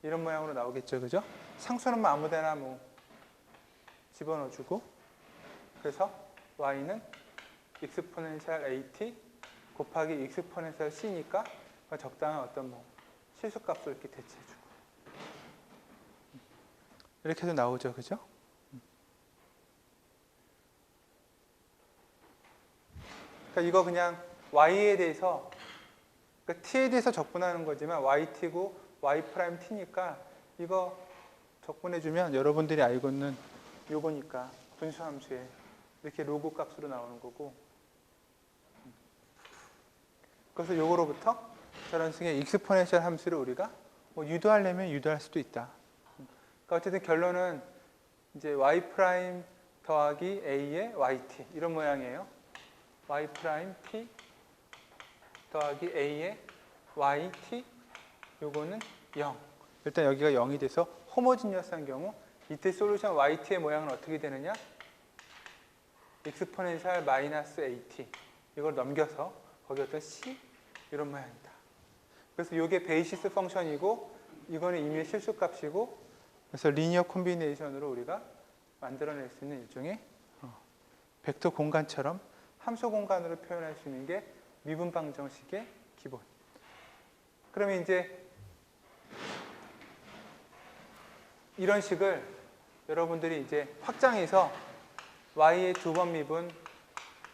이런 모양으로 나오겠죠. 그죠? 상수는 뭐 아무데나 뭐 집어넣어주고 그래서 y는 익스포넨셜 at 곱하기 익스포넨셜 c니까 적당한 어떤 뭐 실수값을 이렇게 대체해주고 이렇게 해도 나오죠. 그죠? 그러니까 이거 그냥 y에 대해서 그러니까 t에 대해서 적분하는 거지만 yt고 y't니까 이거 적분해주면 여러분들이 알고 있는 요거니까 분수함수에 이렇게 로그 값으로 나오는 거고 그래서 요거로부터 저런 식의 익스포넨셜 함수를 우리가 뭐 유도하려면 유도할 수도 있다. 그러니까 어쨌든 결론은 이제 y' 더하기 a의 yt 이런 모양이에요. y' t 더하기 a의 yt 요거는 0. 일단 여기가 0이 돼서 호모지니어스한 경우 이때 솔루션 yt의 모양은 어떻게 되느냐? 익스포넨셜 마이너스 at 이걸 넘겨서 거기 어떤 c 이런 모양이다. 그래서 이게 베이시스 펑션이고 이거는 임의의 실수값이고 그래서 리니어 콤비네이션으로 우리가 만들어낼 수 있는 일종의 벡터 공간처럼 함수 공간으로 표현할 수 있는 게 미분 방정식의 기본. 그러면 이제 이런 식을 여러분들이 이제 확장해서 y의 두 번 미분,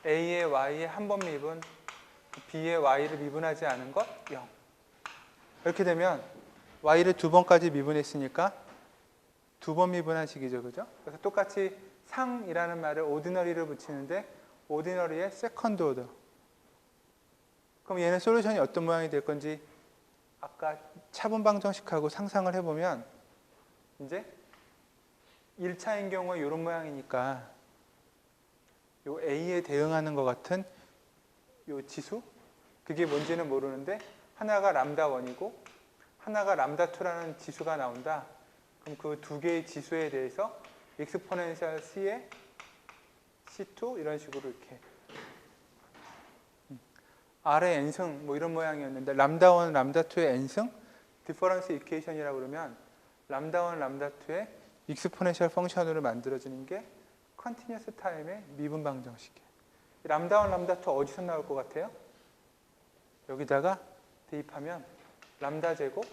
a의 y의 한 번 미분, b의 y를 미분하지 않은 것 0. 이렇게 되면 y를 두 번까지 미분했으니까 두 번 미분한 식이죠. 그죠? 그래서 똑같이 상이라는 말을 오디너리를 붙이는데 오디너리의 세컨드 오더. 그럼 얘는 솔루션이 어떤 모양이 될 건지 아까 차분 방정식하고 상상을 해보면 이제 1차인 경우에 이런 모양이니까 요 A에 대응하는 것 같은 요 지수 그게 뭔지는 모르는데 하나가 람다 1이고 하나가 람다2라는 지수가 나온다. 그럼 그 두 개의 지수에 대해서 익스포넨셜 C에 C2 이런 식으로 이렇게 R의 n승 뭐 이런 모양이었는데 람다1, 람다2의 n승 디퍼런스 이퀘이션이라고 그러면 람다1, 람다2의 익스포넨셜 펑션으로 만들어지는 게 컨티뉴어스 타임의 미분 방정식이에요. 람다1, 람다2 어디서 나올 것 같아요? 여기다가 대입하면 람다 제곱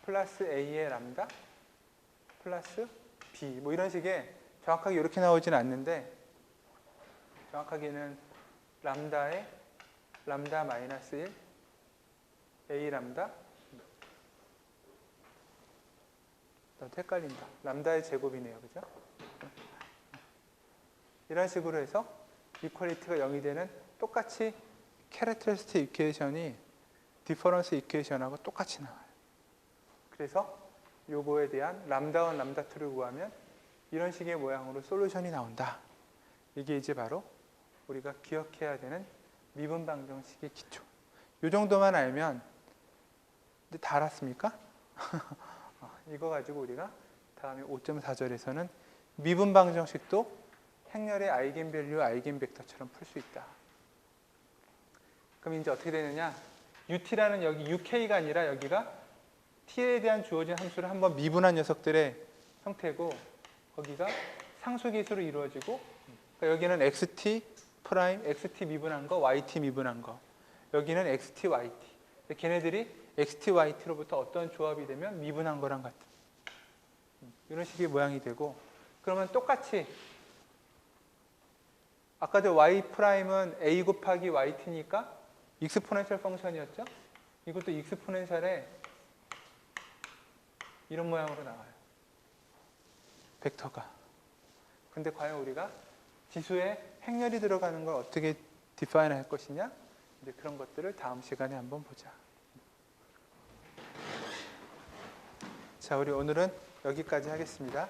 플러스 A의 람다 플러스 B 뭐 이런 식의 정확하게 이렇게 나오지는 않는데 정확하게는 람다의 람다 마이너스 1 A 람다 나도 헷갈린다. 람다의 제곱이네요. 그죠? 이런 식으로 해서 이퀄리티가 0이 되는 똑같이 캐릭터리스틱 이퀘이션이 디퍼런스 이퀘이션하고 똑같이 나와요. 그래서 요거에 대한 람다1, 람다2를 구하면 이런 식의 모양으로 솔루션이 나온다. 이게 이제 바로 우리가 기억해야 되는 미분 방정식의 기초. 이 정도만 알면 근데 다 알았습니까? 이거 가지고 우리가 다음에 5.4절에서는 미분 방정식도 행렬의 아이겐밸류, 아이겐벡터처럼 풀 수 있다. 그럼 이제 어떻게 되느냐? UT라는 여기 UK가 아니라 여기가 T에 대한 주어진 함수를 한번 미분한 녀석들의 형태고 거기가 상수기수로 이루어지고 그러니까 여기는 XT 프라임, XT 미분한 거, YT 미분한 거 여기는 XT, YT 걔네들이 XT, YT로부터 어떤 조합이 되면 미분한 거랑 같은 이런 식의 모양이 되고 그러면 똑같이 아까 저 Y 프라임은 A 곱하기 YT니까 익스포넨셜 펑션이었죠? 이것도 익스포넨셜에 이런 모양으로 나와요. 벡터가. 근데 과연 우리가 지수에 행렬이 들어가는 걸 어떻게 디파인 할 것이냐? 이제 그런 것들을 다음 시간에 한번 보자. 자, 우리 오늘은 여기까지 하겠습니다.